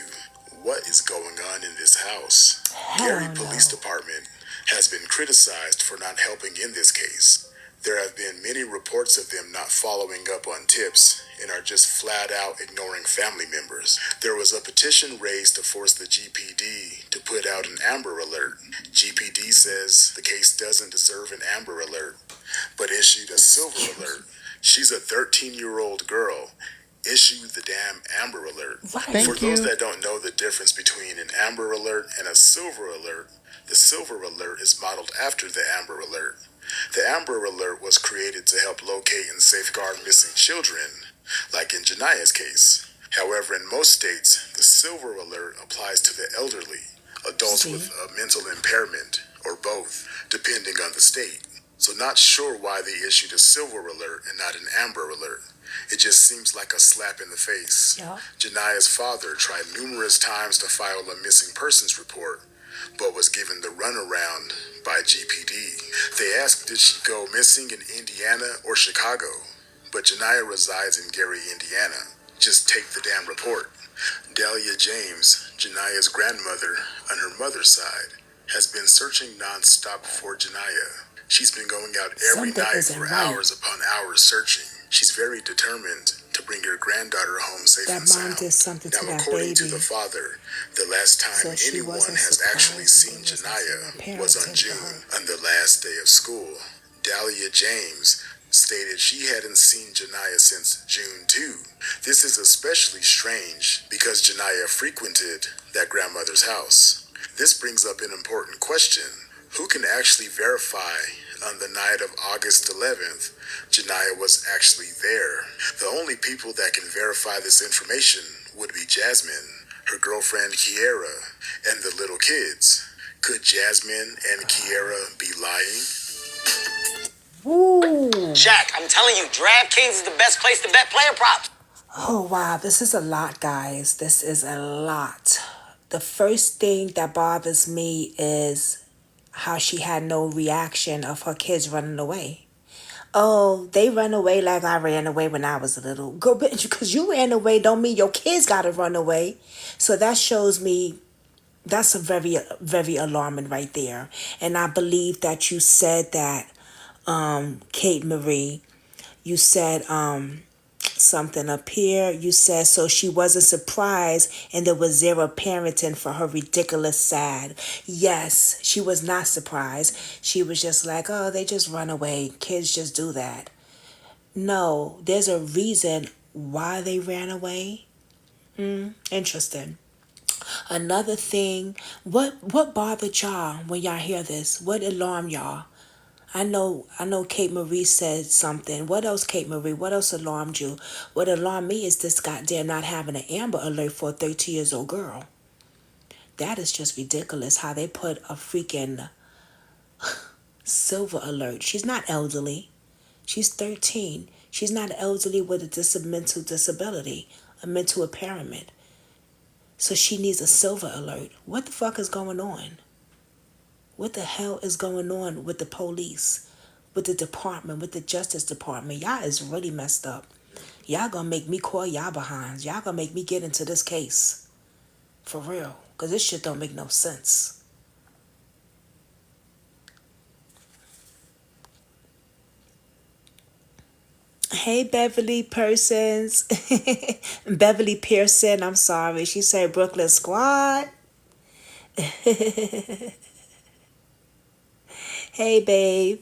What is going on in this house? Gary Police Department has been criticized for not helping in this case. There have been many reports of them not following up on tips and are just flat out ignoring family members. There was a petition raised to force the GPD to put out an Amber Alert. GPD says the case doesn't deserve an Amber Alert, but issued a Silver Alert. She's a 13-year-old girl. Issue the damn Amber Alert. For those that don't know the difference between an Amber Alert and a Silver Alert, the Silver Alert is modeled after the Amber Alert. The Amber Alert was created to help locate and safeguard missing children, like in Janiyah's case. However, in most states, the Silver Alert applies to the elderly, adults with a mental impairment, or both, depending on the state. So not sure why they issued a Silver Alert and not an Amber Alert. It just seems like a slap in the face. Yeah. Janiyah's father tried numerous times to file a missing persons report, but was given the runaround by GPD. They asked did she go missing in Indiana or Chicago, but Janiyah resides in Gary, Indiana. Just take the damn report. Dahlia James, Janiyah's grandmother on her mother's side, has been searching nonstop for Janiyah. She's been going out every night for hours upon hours searching. She's very determined to bring her granddaughter home safe and sound. Now, according to the father, the last time anyone has actually seen Janiyah was on June, on the last day of school. Dahlia James stated she hadn't seen Janiyah since June 2. This is especially strange because Janiyah frequented that grandmother's house. This brings up an important question. Who can actually verify on the night of August 11th, Janiyah was actually there? The only people that can verify this information would be Jasmine, her girlfriend Kiera, and the little kids. Could Jasmine and Kiera be lying? Ooh. Jack, I'm telling you, DraftKings is the best place to bet player props. Oh, wow. This is a lot, guys. This is a lot. The first thing that bothers me is how she had no reaction of her kids running away. Oh, they run away like I ran away when I was little. Go, bitch, because you ran away don't mean your kids got to run away. So that shows me that's a very, very alarming right there. And I believe that you said that, Kate Marie, you said, something up here. You said so she wasn't surprised and there was zero parenting for her ridiculous sad. Yes, she was not surprised. She was just like, oh, they just run away. Kids just do that. No, there's a reason why they ran away. Interesting. Another thing, what bothered y'all when y'all hear this? What alarmed y'all? I know Kate Marie said something. What else, Kate Marie? What else alarmed you? What alarmed me is this goddamn not having an Amber Alert for a 13-year-old girl. That is just ridiculous how they put a freaking Silver Alert. She's not elderly. She's 13. She's not elderly with a mental disability, a mental impairment. So she needs a Silver Alert. What the fuck is going on? What the hell is going on with the police, with the department, with the Justice Department? Y'all is really messed up. Y'all gonna make me call y'all behinds. Y'all gonna make me get into this case. For real. Because this shit don't make no sense. Hey, Beverly Persons. Beverly Pearson, I'm sorry. She said Brooklyn Squad. Hey, babe.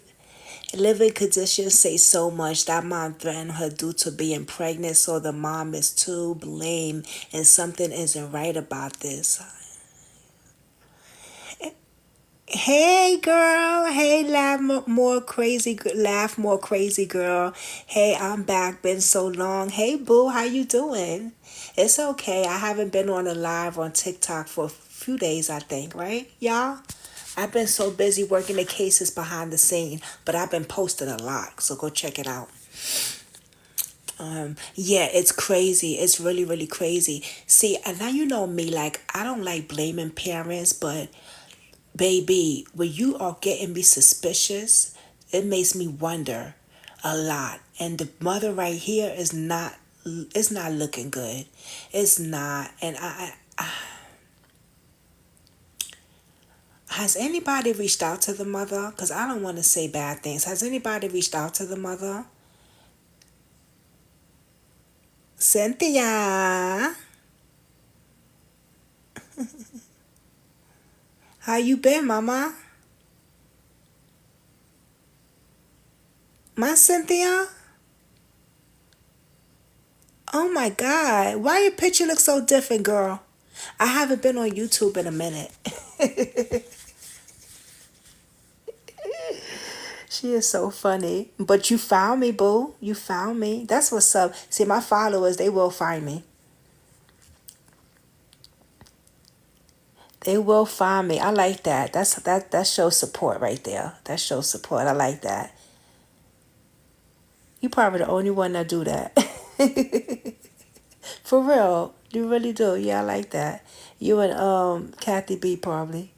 Living conditions say so much. That mom threatened her due to being pregnant, so the mom is to blame, and something isn't right about this. Hey, girl. Hey, laugh more crazy girl. Hey, I'm back. Been so long. Hey, boo. How you doing? It's okay. I haven't been on a live on TikTok for a few days, I think, right, y'all? I've been so busy working the cases behind the scene, but I've been posting a lot, so go check it out. Yeah, it's crazy. It's really, really crazy. See, and now you know me, like, I don't like blaming parents, but baby, when you are getting me suspicious, it makes me wonder a lot. And the mother right here is not, it's not looking good. It's not. And has anybody reached out to the mother? Because I don't want to say bad things. Has anybody reached out to the mother? Cynthia, how you been, mama? My Cynthia? Oh my God. Why your picture look so different, girl? I haven't been on YouTube in a minute. She is so funny. But you found me, boo. You found me. That's what's up. See, my followers, they will find me. They will find me. I like that. That shows support right there. That shows support. I like that. You probably the only one that do that. For real. You really do. Yeah, I like that. You and Kathy B probably.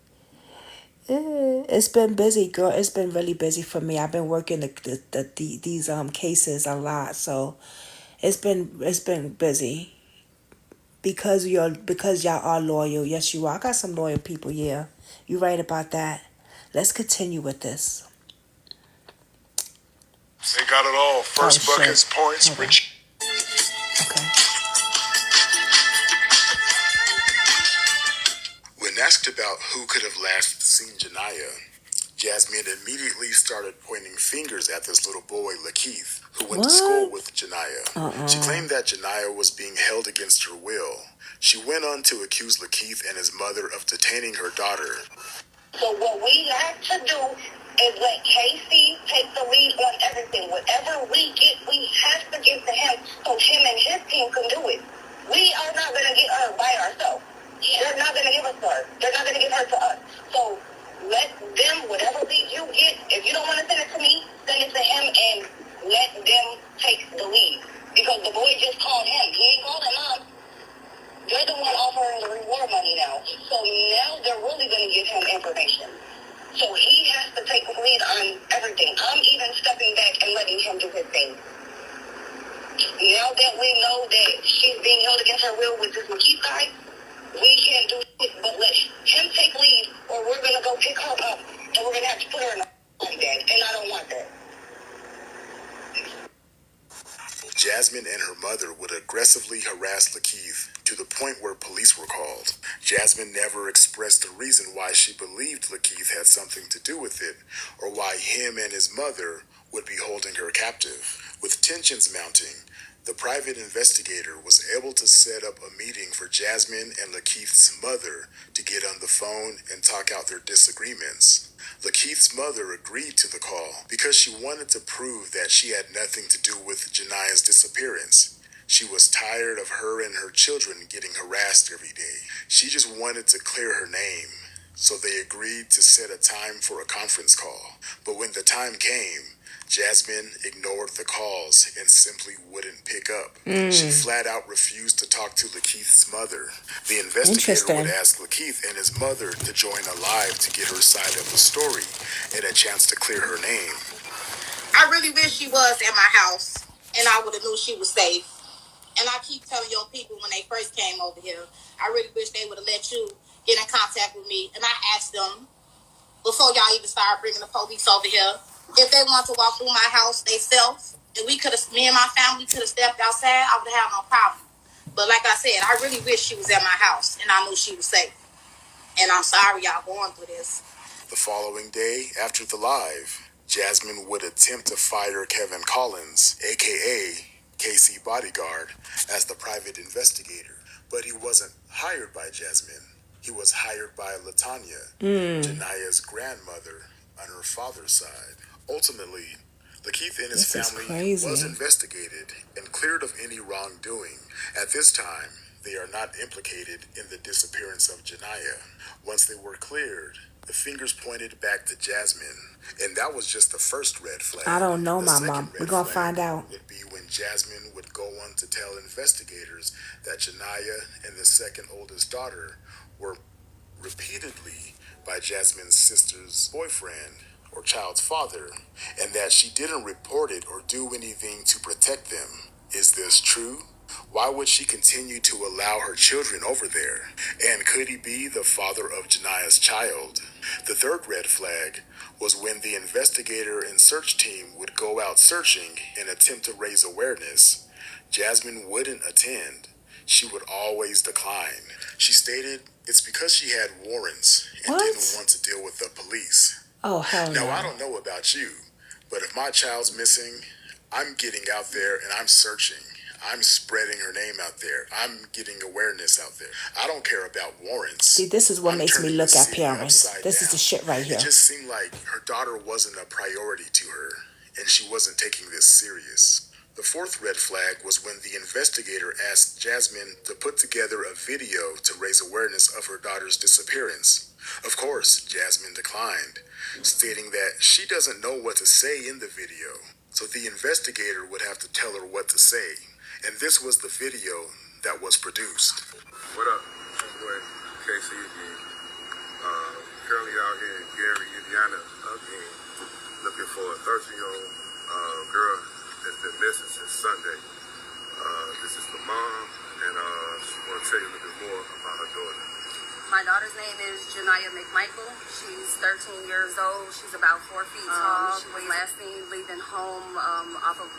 It's been busy, girl. It's been really busy for me. I've been working these cases a lot, so it's been busy because y'all are loyal. Yes, you are. I got some loyal people. Yeah, you're right about that. Let's continue with this. They got it all. First Oh, buckets, shit. points, Hold on. Rich. Okay. When asked about who could have last seen Janiyah, Jasmine immediately started pointing fingers at this little boy, Lakeith, who went to school What? with Janiyah. She claimed that Janiyah was being held against her will. She went on to accuse Lakeith and his mother of detaining her daughter. So what we have to do is let Casey take the lead on everything. Whatever we get, we have to give to him so him and his team can do it. We are not going to get her by ourselves. They're not going to give us her. They're not going to give her to us. So let them, whatever lead you get, if you don't want to send it to me, send it to him and let them take the lead. Because the boy just called him. He ain't called him up. They're the one offering the reward money now. So now they're really going to give him information. So he has to take the lead on everything. I'm even stepping back and letting him do his thing. Now that we know that she's being held against her will with this McKeith guy, we can't do shit but let him take lead, or we're going to go pick her up and we're going to have to put her in a like that. And I don't want that. Jasmine and her mother would aggressively harass Lakeith to the point where police were called. Jasmine never expressed the reason why she believed Lakeith had something to do with it, or why him and his mother would be holding her captive. With tensions mounting, the private investigator was able to set up a meeting for Jasmine and Lakeith's mother to get on the phone and talk out their disagreements. Lakeith's mother agreed to the call because she wanted to prove that she had nothing to do with Janiyah's disappearance. She was tired of her and her children getting harassed every day. She just wanted to clear her name. So they agreed to set a time for a conference call. But when the time came, Jasmine ignored the calls and simply wouldn't pick up. She flat out refused to talk to Lakeith's mother. The investigator would ask Lakeith and his mother to join a live to get her side of the story and a chance to clear her name. I really wish she was at my house and I would have knew she was safe. And I keep telling your people when they first came over here, I really wish they would have let you get in contact with me. And I asked them before y'all even started bringing the police over here, if they want to walk through my house themselves, and me and my family could have stepped outside, I would have no problem. But like I said, I really wish she was at my house and I knew she was safe. And I'm sorry y'all going through this. The following day, after the live, Jasmine would attempt to fire Kevin Collins, aka KC Bodyguard, as the private investigator. But he wasn't hired by Jasmine. He was hired by Latanya, Janiyah's grandmother on her father's side. Ultimately, Lakeith and his family was investigated and cleared of any wrongdoing. At this time, they are not implicated in the disappearance of Janiyah. Once they were cleared, the fingers pointed back to Jasmine, and that was just the first red flag. I don't know, The my second mom. red We're gonna flag find out. would be when Jasmine would go on to tell investigators that Janiyah and the second oldest daughter were repeatedly by Jasmine's sister's boyfriend or child's father, and that she didn't report it or do anything to protect them. Is this true? Why would she continue to allow her children over there? And could he be the father of Janiyah's child? The third red flag was when the investigator and search team would go out searching and attempt to raise awareness. Jasmine wouldn't attend. She would always decline. She stated it's because she had warrants and didn't want to deal with the police. Oh, hell no. Now, I don't know about you, but if my child's missing, I'm getting out there and I'm searching. I'm spreading her name out there. I'm getting awareness out there. I don't care about warrants. See, this is what makes me look at parents. This is the shit right here. It just seemed like her daughter wasn't a priority to her, and she wasn't taking this serious. The fourth red flag was when the investigator asked Jasmine to put together a video to raise awareness of her daughter's disappearance. Of course, Jasmine declined, stating that she doesn't know what to say in the video, so the investigator would have to tell her what to say. And this was the video that was produced. What up? Boy, KC again. Currently out here in Gary, Indiana, again, looking for a 13-year-old girl that's been missing since Sunday. This is the mom, and she want to tell you a little bit more about her daughter. My daughter's name is Janiyah McMichael. She's 13 years old. She's about 4 feet tall. She was last seen leaving home off of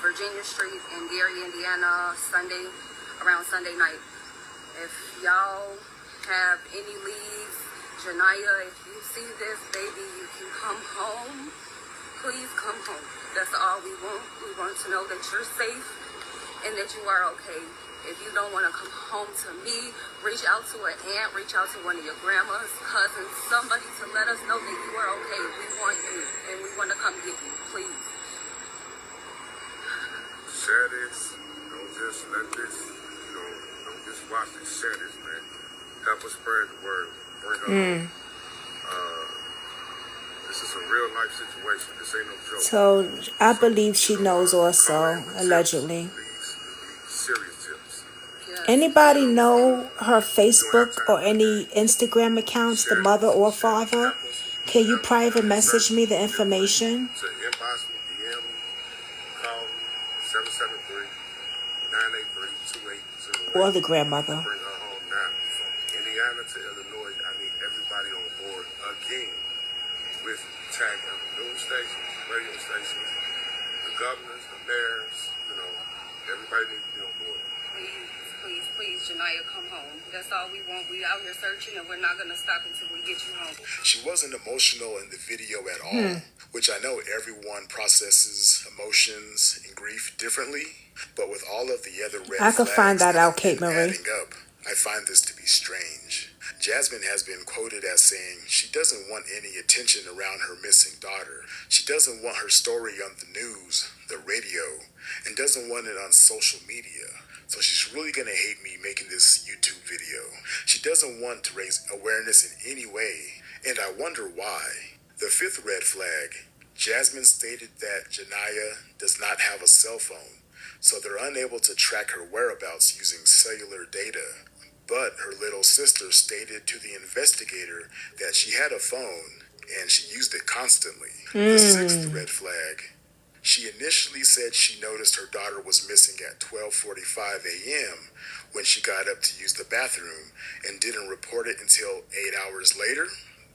Virginia Street in Gary, Indiana, around Sunday night. If y'all have any leads, Janiyah, if you see this baby, you can come home. Please come home. That's all we want. We want to know that you're safe and that you are okay. If you don't want to come home to me, reach out to an aunt, reach out to one of your grandmas, cousins, somebody to let us know that you are okay. We want you and we want to come get you, please. Share this. Don't just let this, don't just watch this. Share this, man. Help us spread the word. Bring her home. This is a real life situation. This ain't no joke. So I believe she knows also, allegedly. Serious tips. Anybody know her Facebook or any Instagram accounts, the mother or father? Can you private message me the information? To inbox me, DM me, call me, 773-983-2808. Or the grandmother. Bring her home now. From Indiana to Illinois, I need everybody on board again with tagging the news stations, radio stations, the governors, the mayors, everybody needs to be on board. Please, Janiyah, come home. That's all we want. We out here searching and we're not going to stop until we get you home. She wasn't emotional in the video at all, which I know everyone processes emotions and grief differently, but with all of the other red flags I could find that out, Kate Marie. adding up, I find this to be strange. Jasmine has been quoted as saying she doesn't want any attention around her missing daughter. She doesn't want her story on the news, the radio, and doesn't want it on social media. So she's really going to hate me making this YouTube video. She doesn't want to raise awareness in any way, and I wonder why. The fifth red flag, Jasmine stated that Janiyah does not have a cell phone, so they're unable to track her whereabouts using cellular data. But her little sister stated to the investigator that she had a phone and she used it constantly. The sixth red flag, she initially said she noticed her daughter was missing at 12:45 a.m. when she got up to use the bathroom and didn't report it until 8 hours later.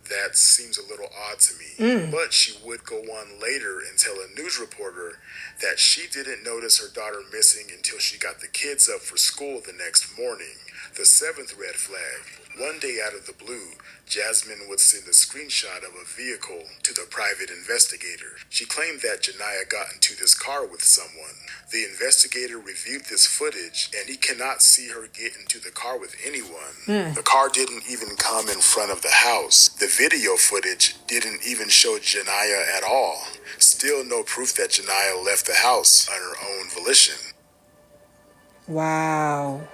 That seems a little odd to me. But she would go on later and tell a news reporter that she didn't notice her daughter missing until she got the kids up for school the next morning. The seventh red flag, one day out of the blue, Jasmine would send a screenshot of a vehicle to the private investigator. She claimed that Janiyah got into this car with someone. The investigator reviewed this footage and he cannot see her get into the car with anyone. The car didn't even come in front of the house. The video footage didn't even show Janiyah at all. Still no proof that Janiyah left the house on her own volition. Wow.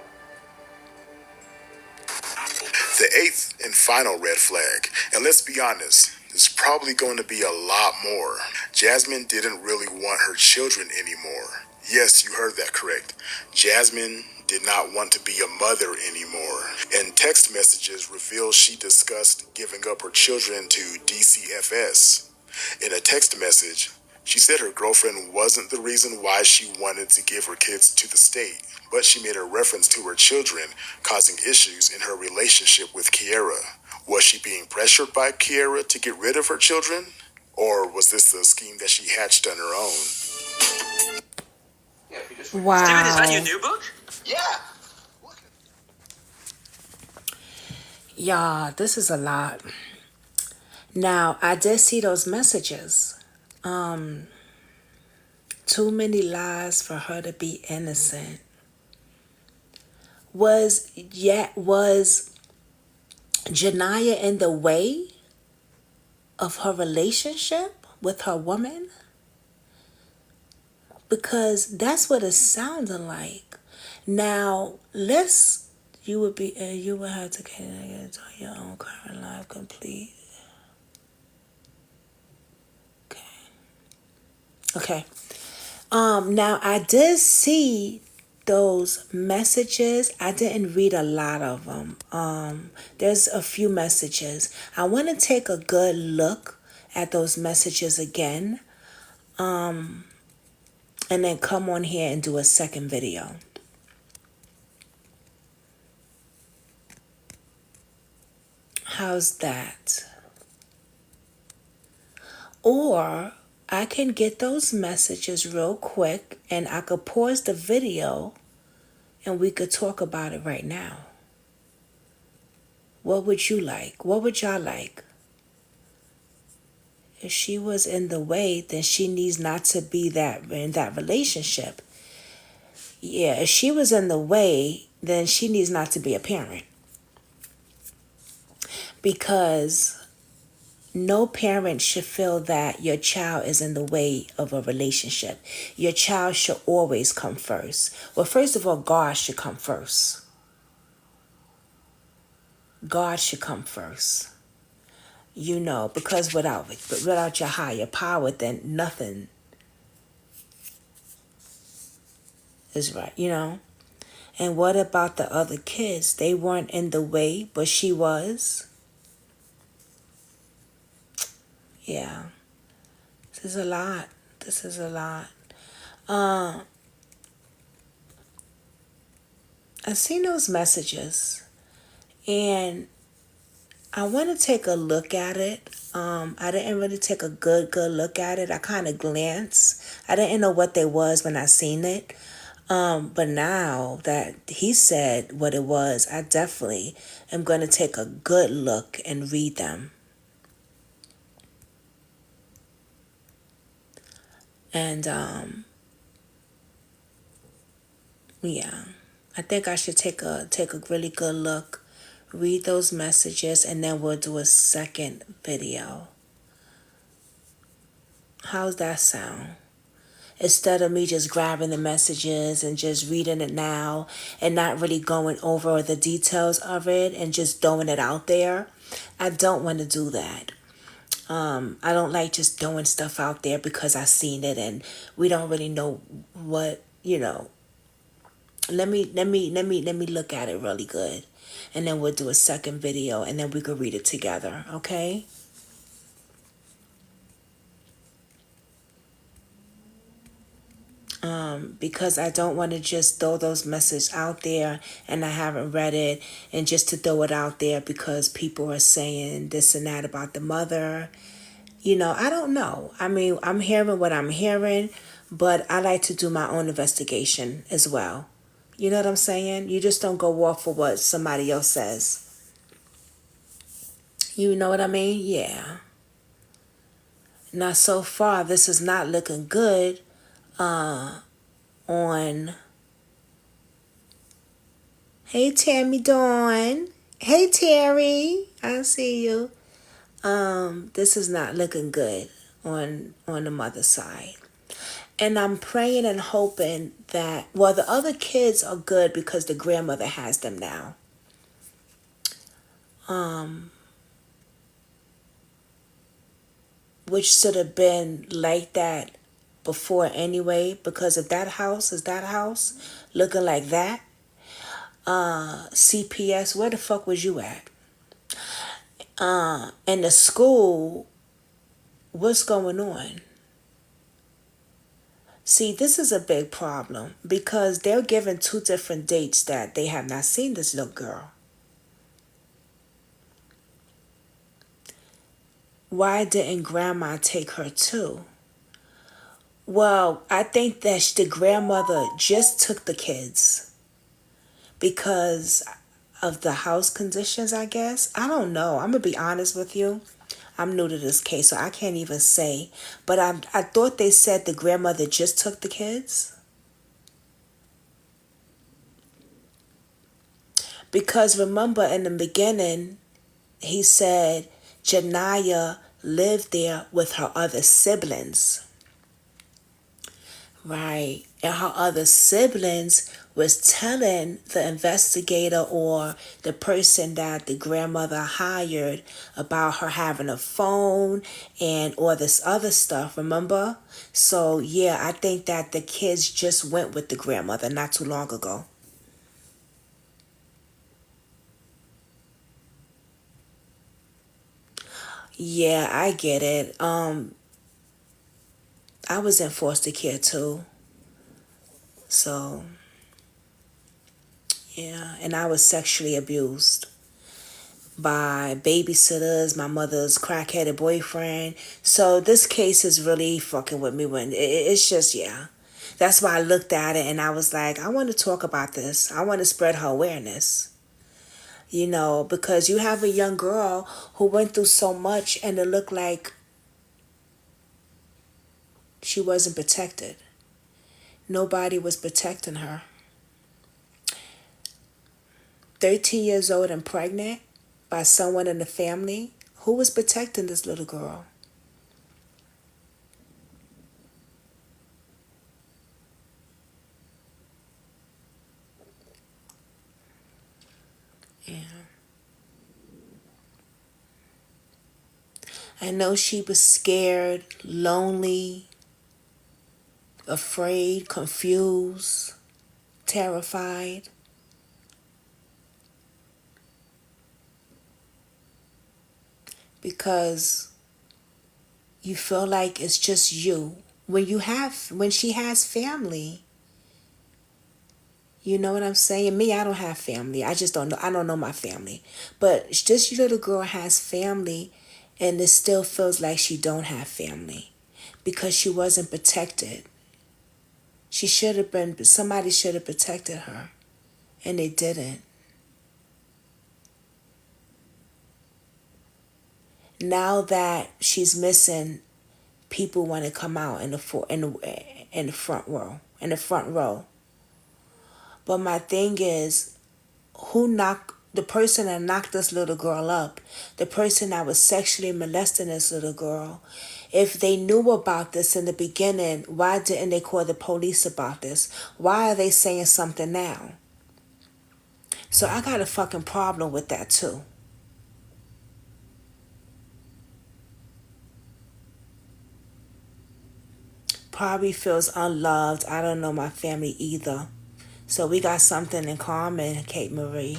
The eighth and final red flag, and let's be honest, there's probably going to be a lot more. Jasmine didn't really want her children anymore. Yes, you heard that correct. Jasmine did not want to be a mother anymore. And text messages reveal she discussed giving up her children to DCFS. In a text message, she said her girlfriend wasn't the reason why she wanted to give her kids to the state, but she made a reference to her children causing issues in her relationship with Kiera. Was she being pressured by Kiera to get rid of her children? Or was this a scheme that she hatched on her own? Wow. Steven, is that your new book? Yeah. Y'all, this is a lot. Now, I did see those messages. Too many lies for her to be innocent. Was Janiyah in the way of her relationship with her woman? Because that's what it sounded like. Now, you would have to get your own current life complete. Okay. Now I did see those messages. I didn't read a lot of them. There's a few messages. I want to take a good look at those messages again. And then come on here and do a second video. How's that? Or I can get those messages real quick and I could pause the video and we could talk about it right now. What would you like? What would y'all like? If she was in the way, then she needs not to be in that relationship. Yeah, if she was in the way, then she needs not to be a parent. Because no parent should feel that your child is in the way of a relationship. Your child should always come first. Well, first of all, God should come first. God should come first. Because without your higher power, then nothing is right, And what about the other kids? They weren't in the way, but she was. Yeah. This is a lot. I've seen those messages and I want to take a look at it. I didn't really take a good look at it. I kind of glanced. I didn't know what they was when I seen it. But now that he said what it was, I definitely am going to take a good look and read them. And, yeah, I think I should take a really good look, read those messages, and then we'll do a second video. How's that sound? Instead of me just grabbing the messages and just reading it now and not really going over the details of it and just throwing it out there, I don't want to do that. I don't like just throwing stuff out there because I seen it and we don't really know what, Let me look at it really good, and then we'll do a second video, and then we could read it together. Okay. Because I don't want to just throw those messages out there and I haven't read it and just to throw it out there because people are saying this and that about the mother. I don't know. I mean, I'm hearing what I'm hearing, but I like to do my own investigation as well. You know what I'm saying? You just don't go off for what somebody else says. You know what I mean? Yeah. Now, so far, this is not looking good on... Hey, Tammy Dawn. Hey, Terry. I see you. This is not looking good on the mother's side. And I'm praying and hoping that, the other kids are good because the grandmother has them now. Which should have been like that before anyway, because if that house is that house looking like that, CPS, where the fuck was you at? And the school, what's going on? See, this is a big problem because they're given two different dates that they have not seen this little girl. Why didn't grandma take her too? Well, I think that the grandmother just took the kids because of the house conditions, I guess. I don't know. I'm going to be honest with you. I'm new to this case, so I can't even say. But I thought they said the grandmother just took the kids. Because remember in the beginning, he said Janiyah lived there with her other siblings. Right. And her other siblings was telling the investigator or the person that the grandmother hired about her having a phone and all this other stuff, remember? So, yeah, I think that the kids just went with the grandmother not too long ago. Yeah, I get it. I was in foster care too. So, yeah, and I was sexually abused by babysitters, my mother's crackheaded boyfriend. So this case is really fucking with me when it's just, yeah. That's why I looked at it and I was like, I want to talk about this. I want to spread her awareness. You know, because you have a young girl who went through so much and it looked like she wasn't protected. Nobody was protecting her. 13 years old and pregnant by someone in the family. Who was protecting this little girl? Yeah. I know she was scared, lonely, afraid, confused, terrified. Because you feel like it's just you. When she has family, you know what I'm saying? Me, I don't have family. I just don't know. I don't know my family. But this little girl has family and it still feels like she don't have family because she wasn't protected. Somebody should have protected her and they didn't. Now that she's missing, people want to come out in the front row. But my thing is, the person that knocked this little girl up, the person that was sexually molesting this little girl, if they knew about this in the beginning, why didn't they call the police about this? Why are they saying something now? So I got a fucking problem with that too. Probably feels unloved. I don't know my family either. So we got something in common, Kate Marie.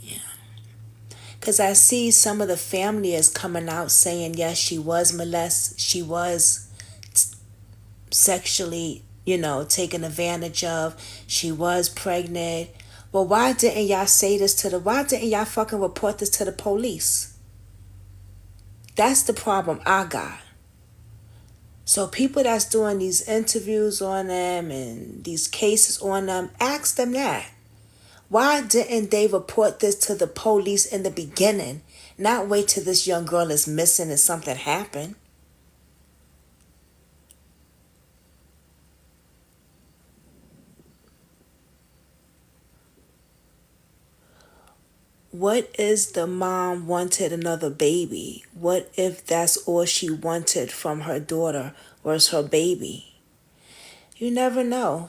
Yeah. Because I see some of the family is coming out saying, yes, she was molested. She was sexually, taken advantage of. She was pregnant. Well, why didn't y'all why didn't y'all fucking report this to the police? That's the problem I got. So people that's doing these interviews on them and these cases on them, ask them that. Why didn't they report this to the police in the beginning? Not wait till this young girl is missing and something happened. What if the mom wanted another baby? What if that's all she wanted from her daughter was her baby? You never know.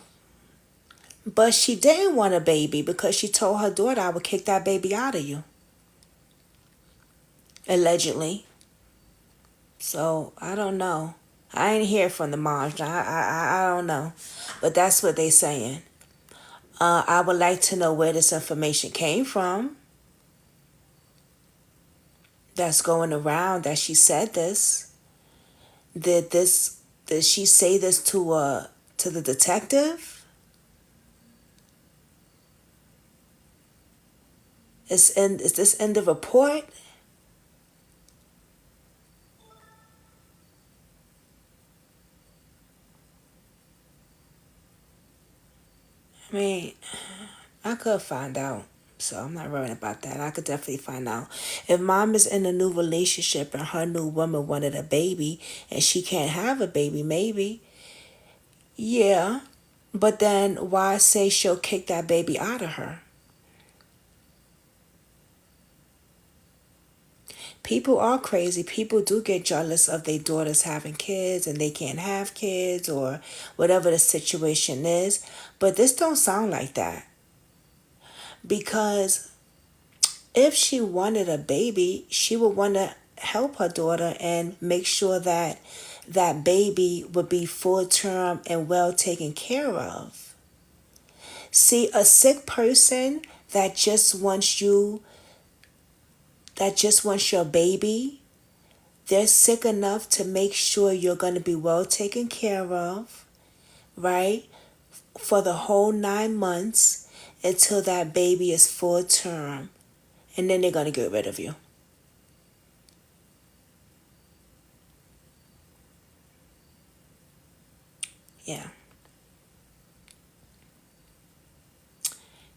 But she didn't want a baby because she told her daughter, I would kick that baby out of you. Allegedly. So I don't know. I ain't hear from the moms. I don't know, but that's what they saying. I would like to know where this information came from. That's going around that she said this. Did she say this to the detective? Is this in the report? I mean, I could find out. So I'm not worrying about that. I could definitely find out. If mom is in a new relationship and her new woman wanted a baby and she can't have a baby, maybe. Yeah. But then why say she'll kick that baby out of her? People are crazy. People do get jealous of their daughters having kids and they can't have kids or whatever the situation is. But this don't sound like that. Because if she wanted a baby, she would want to help her daughter and make sure that that baby would be full term and well taken care of. See, a sick person that just wants you, that just wants your baby, they're sick enough to make sure you're going to be well taken care of, right? For the whole 9 months until that baby is full term. And then they're going to get rid of you. Yeah.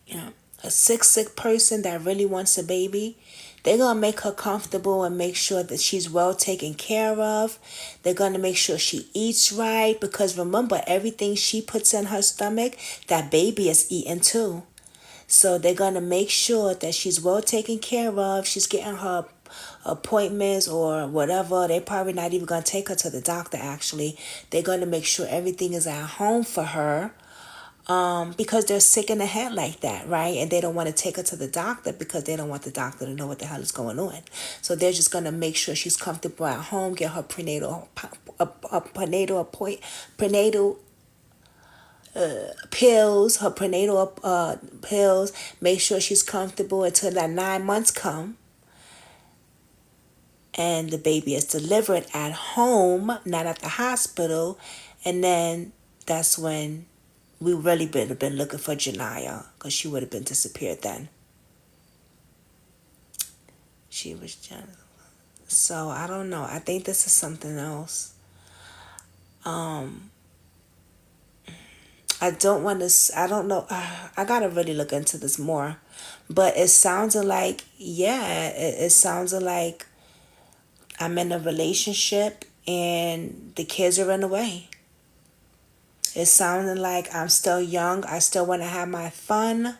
You know, a sick person that really wants a baby, they're going to make her comfortable and make sure that she's well taken care of. They're going to make sure she eats right because remember, everything she puts in her stomach, that baby is eating too. So they're going to make sure that she's well taken care of. She's getting her appointments or whatever. They're probably not even going to take her to the doctor, actually. They're going to make sure everything is at home for her. Because they're sick in the head like that, right? And they don't want to take her to the doctor because they don't want the doctor to know what the hell is going on. So they're just going to make sure she's comfortable at home, get her prenatal pills, her prenatal pills, make sure she's comfortable until that 9 months come and the baby is delivered at home, not at the hospital. And then that's when we really been looking for Janiyah because she would have been disappeared then. She was just... So I don't know. I think this is something else. I don't want to... I don't know. I got to really look into this more. But it sounded like... Yeah, it sounded like I'm in a relationship and the kids are in the way. It sounded like I'm still young. I still want to have my fun.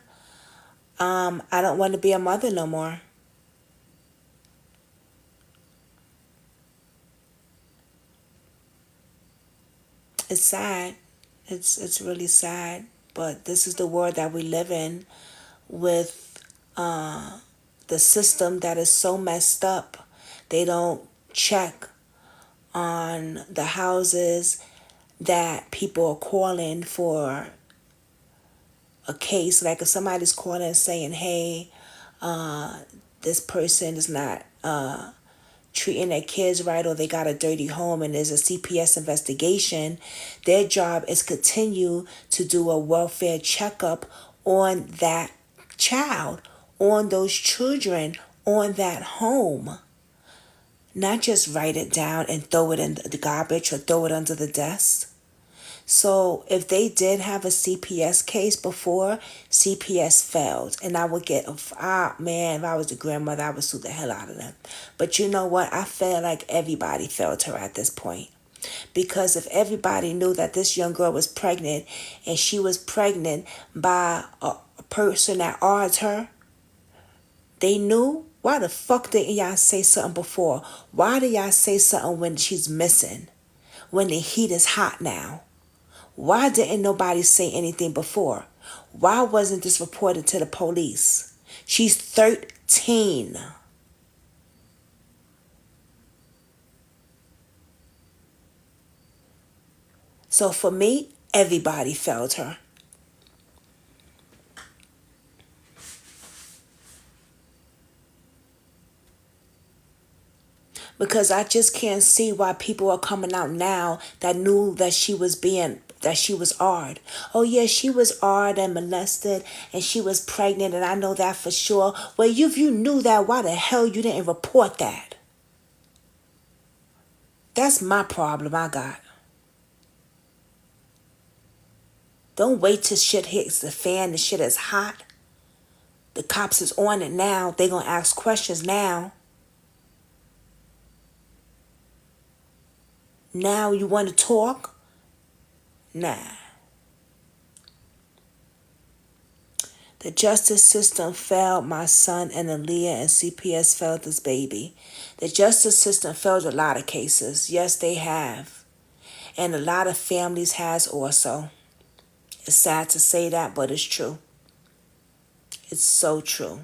I don't want to be a mother no more. It's sad. It's really sad. But this is the world that we live in with the system that is so messed up. They don't check on the houses that people are calling for a case. Like if somebody's calling and saying, hey, this person is not treating their kids right or they got a dirty home and there's a CPS investigation, their job is continue to do a welfare checkup on that child, on those children, on that home. Not just write it down and throw it in the garbage or throw it under the desk. So if they did have a CPS case before, CPS failed. And I would get, if I was the grandmother, I would sue the hell out of them. But you know what? I feel like everybody failed her at this point. Because if everybody knew that this young girl was pregnant and she was pregnant by a person that odds her, they knew. Why the fuck didn't y'all say something before? Why did y'all say something when she's missing? When the heat is hot now? Why didn't nobody say anything before? Why wasn't this reported to the police? She's 13. So for me, everybody failed her. Because I just can't see why people are coming out now that knew that she was odd. Oh yeah, she was odd and molested and she was pregnant and I know that for sure. Well, if you knew that, why the hell you didn't report that? That's my problem I got. Don't wait till shit hits the fan, the shit is hot. The cops is on it now. They gonna ask questions now. Now you want to talk? Nah. The justice system failed my son and Aaliyah, and CPS failed this baby. The justice system failed a lot of cases. Yes, they have. And a lot of families has also. It's sad to say that, but it's true. It's so true.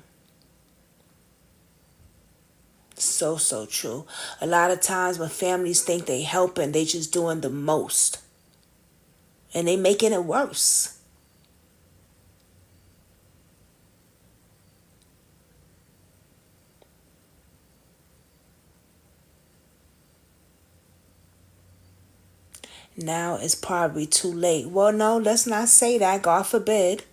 So true. A lot of times when families think they helping, they just doing the most. And they making it worse. Now it's probably too late. Well, no, let's not say that. God forbid.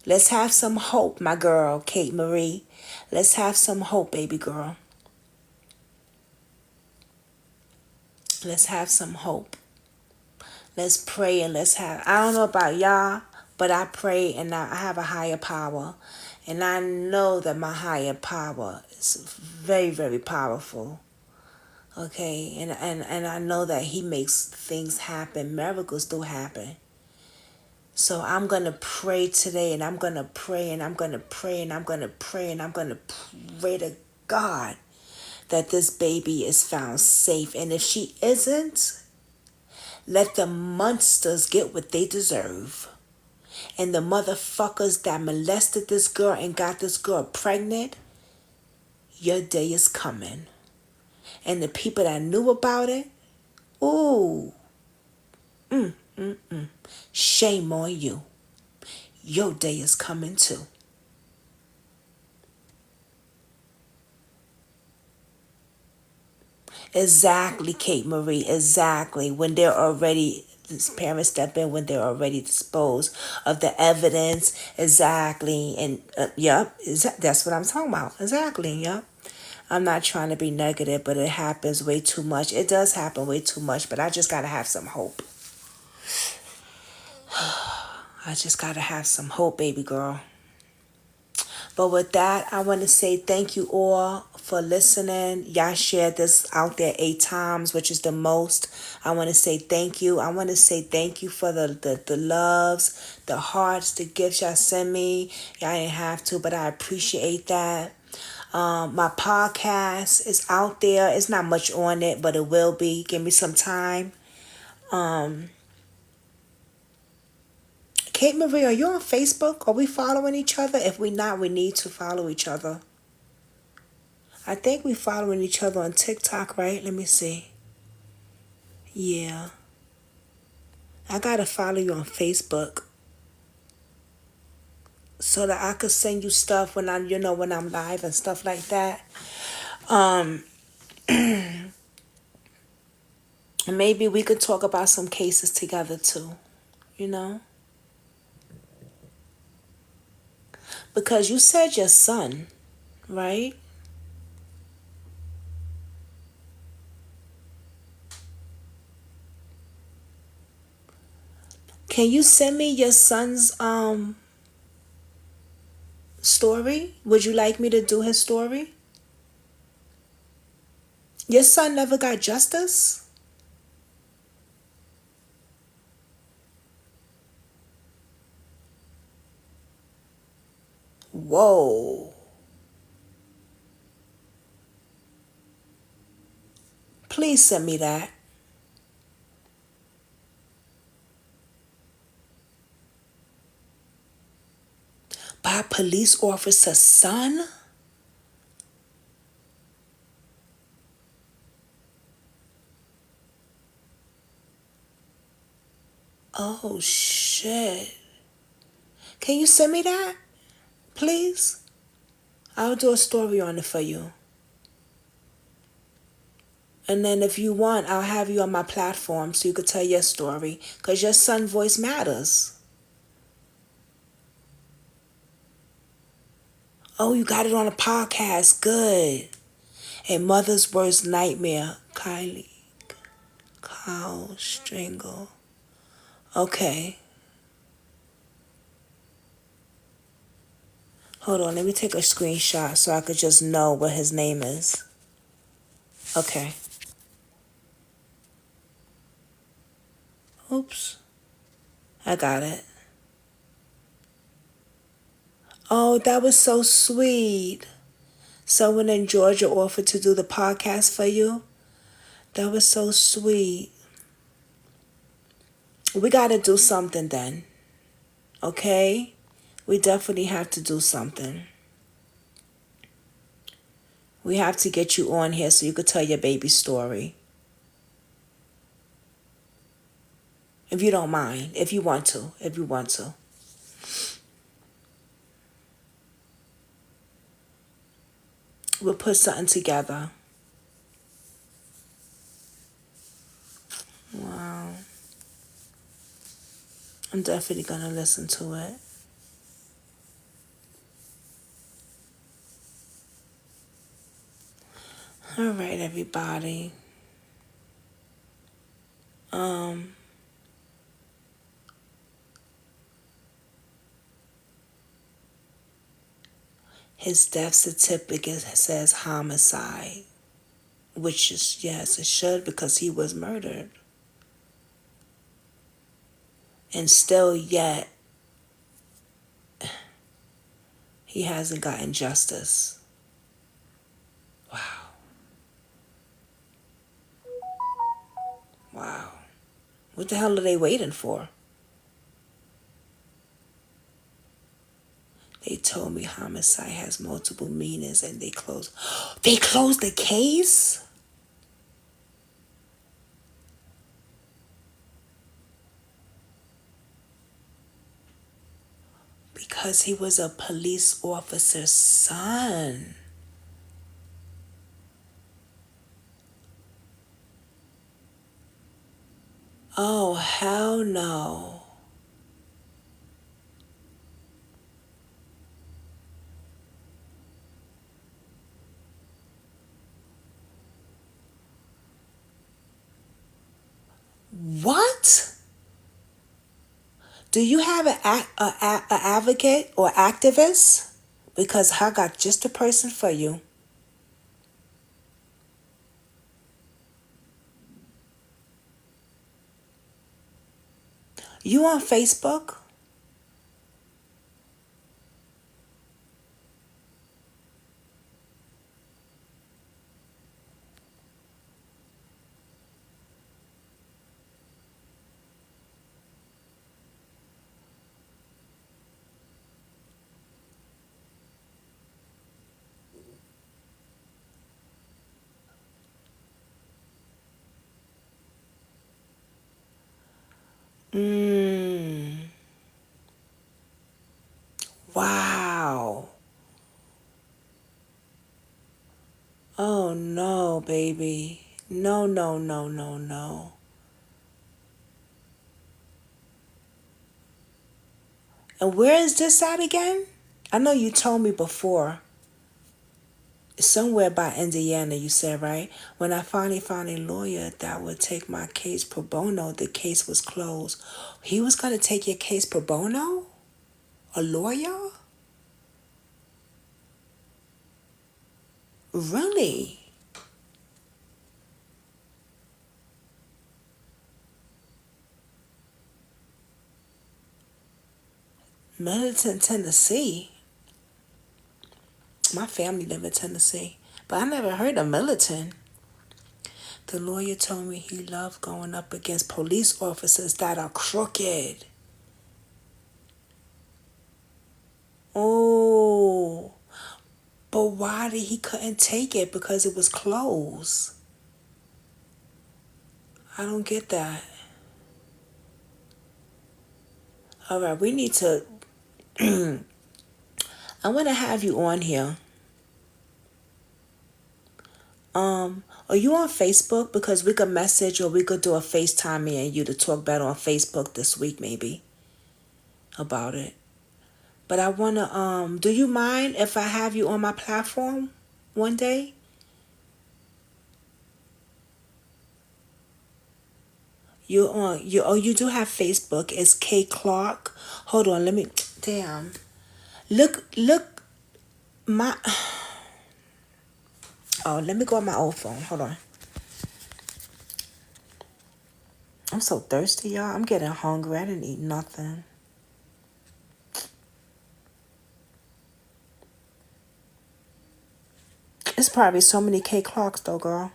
Let's have some hope, my girl, Kate Marie. Let's have some hope, baby girl. Let's have some hope. Let's pray and let's have, I don't know about y'all, but I pray and I have a higher power. And I know that my higher power is very, very powerful. Okay, and I know that he makes things happen. Miracles do happen. So I'm going to pray today and I'm going to pray and I'm going to pray and I'm going to pray and I'm going to pray to God that this baby is found safe. And if she isn't, let the monsters get what they deserve. And the motherfuckers that molested this girl and got this girl pregnant, your day is coming. And the people that knew about it, ooh, shame on you. Your day is coming too. Exactly, Kate Marie, exactly. When they're already, this parents step in when they're already disposed of the evidence. Exactly. And yep, that's what I'm talking about. Exactly, yep. I'm not trying to be negative, but it happens way too much. It does happen way too much, but I just got to have some hope. I just got to have some hope, baby girl. But with that, I want to say thank you all for listening. Y'all shared this out there 8 times, which is the most. I want to say thank you. I want to say thank you for the loves, the hearts, the gifts y'all send me. Y'all didn't have to, but I appreciate that. My podcast is out there. It's not much on it, but it will be. Give me some time. Kate Marie, are you on Facebook? Are we following each other? If we not, we need to follow each other. I think we following each other on TikTok, right? Let me see. Yeah. I gotta follow you on Facebook so that I could send you stuff when when I'm live and stuff like that. Maybe we could talk about some cases together too, you know? Because you said your son, right? Can you send me your son's story? Would you like me to do his story? Your son never got justice? Whoa. Please send me that. By a police officer's son? Oh, shit. Can you send me that, please? I'll do a story on it for you. And then if you want, I'll have you on my platform so you could tell your story. Because your son's voice matters. Oh, you got it on a podcast. Good. A mother's worst nightmare. Kyle Stringle. Okay. Hold on. Let me take a screenshot so I could just know what his name is. Okay. Oops. I got it. Oh, that was so sweet. Someone in Georgia offered to do the podcast for you. That was so sweet. We got to do something then. Okay? We definitely have to do something. We have to get you on here so you could tell your baby story. If you don't mind. If you want to. If you want to. We'll put something together. Wow. I'm definitely going to listen to it. All right, everybody. His death certificate says homicide, which is, yes, it should because he was murdered. And still yet, he hasn't gotten justice. Wow. Wow. What the hell are they waiting for? They told me homicide has multiple meanings and they closed. They closed the case? Because he was a police officer's son. Oh, hell no. What? Do you have an advocate or activist? Because I got just the person for you. You on Facebook? Wow. Oh no, baby. No, no, no, no, no. And where is this at again? I know you told me before. Somewhere by Indiana, you said, right? When I finally found a lawyer that would take my case pro bono, the case was closed. He was going to take your case pro bono? A lawyer? Really? Middleton, Tennessee. My family live in Tennessee, but I never heard of Middleton. The lawyer told me he loved going up against police officers that are crooked. Oh, but why did he couldn't take it? Because it was closed. I don't get that. All right, we need to. I want to have you on here. Are you on Facebook? Because we could message or we could do a FaceTime me and you to talk better on Facebook this week, maybe, about it. But I wanna do you mind if I have you on my platform one day? You do have Facebook. It's K Clark. Hold on, let me damn. Look my oh, let me go on my old phone. Hold on. I'm so thirsty, y'all. I'm getting hungry. I didn't eat nothing. It's probably so many K Clarks though, girl.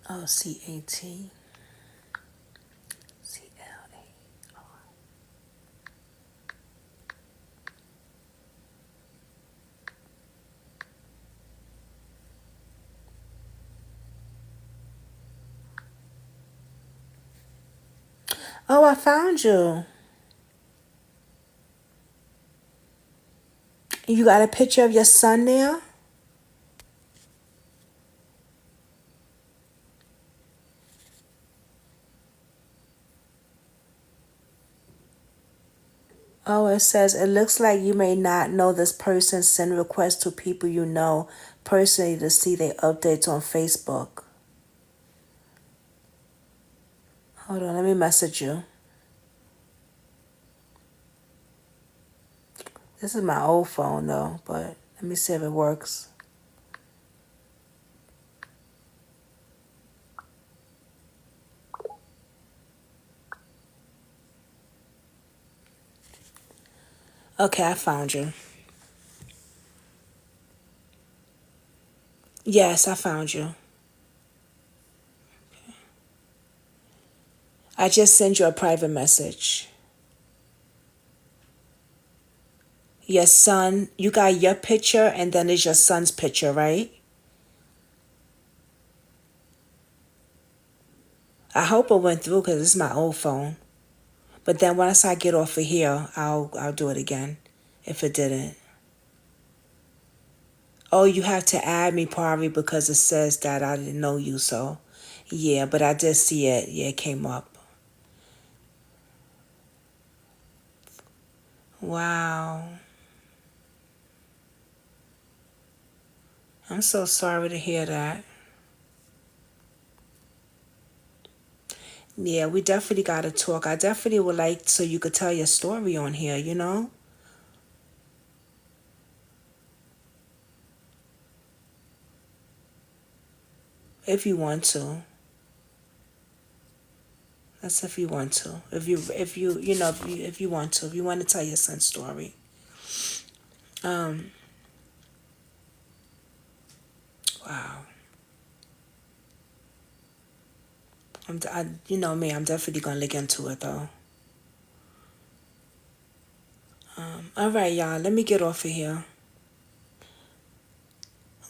Oh, CAT. CLA. Oh, I found you. You got a picture of your son there? Oh, it says, it looks like you may not know this person. Send requests to people you know personally to see their updates on Facebook. Hold on, let me message you. This is my old phone though, but let me see if it works. Okay, I found you. Yes, I found you. I just sent you a private message. Your son, you got your picture and then there's your son's picture, right? I hope it went through because it's my old phone. But then once I get off of here, I'll do it again if it didn't. Oh, you have to add me probably because it says that I didn't know you, so yeah, but I did see it. Yeah, it came up. Wow. I'm so sorry to hear that. Yeah, we definitely got to talk. I definitely would like so you could tell your story on here, you know? If you want to. That's if you want to. If you you know if you want to. If you want to tell your son's story. Um wow. You know me, I'm definitely going to look into it though. All right, y'all. Let me get off of here.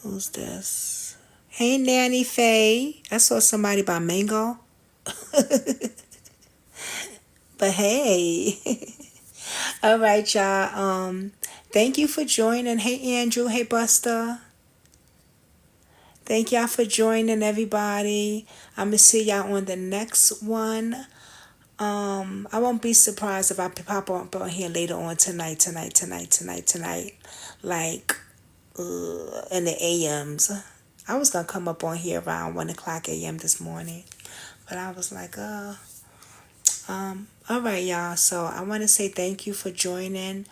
Who's this? Hey, Nanny Faye. I saw somebody by Mango. But hey. All right, y'all. Thank you for joining. Hey, Andrew. Hey, Buster. Thank y'all for joining, everybody. I'm gonna see y'all on the next one. I won't be surprised if I pop up on here later on tonight. Like, in the AMs. I was gonna come up on here around 1:00 a.m. this morning, but I was like, all right, y'all. So I want to say thank you for joining,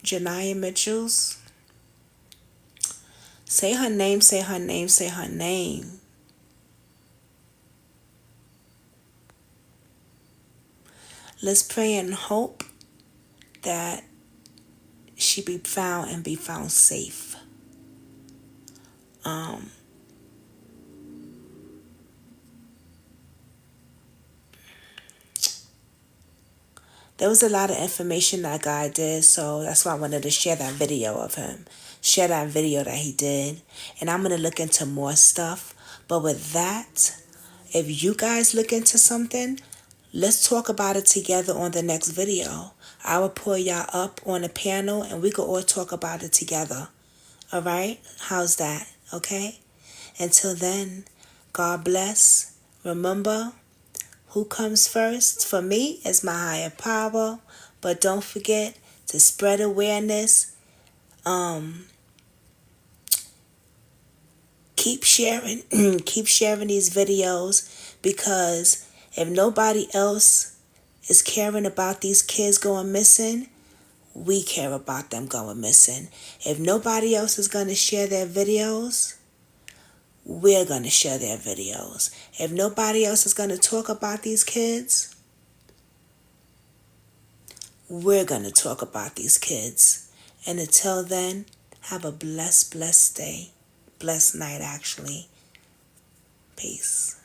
Janiyah Mitchell's. Say her name. Say her name. Say her name. Let's pray and hope that she be found and be found safe. There was a lot of information that guy did, so that's why I wanted to share that video of him. Share that video that he did. And I'm going to look into more stuff. But with that, if you guys look into something, let's talk about it together on the next video. I will pull y'all up on a panel and we can all talk about it together. All right? How's that? Okay? Until then, God bless. Remember, who comes first for me is my higher power. But don't forget to spread awareness. Keep sharing. Keep sharing these videos, because if nobody else is caring about these kids going missing, we care about them going missing. If nobody else is going to share their videos, we're going to share their videos. If nobody else is going to talk about these kids, we're going to talk about these kids. And until then, have a blessed day. Blessed night, actually. Peace.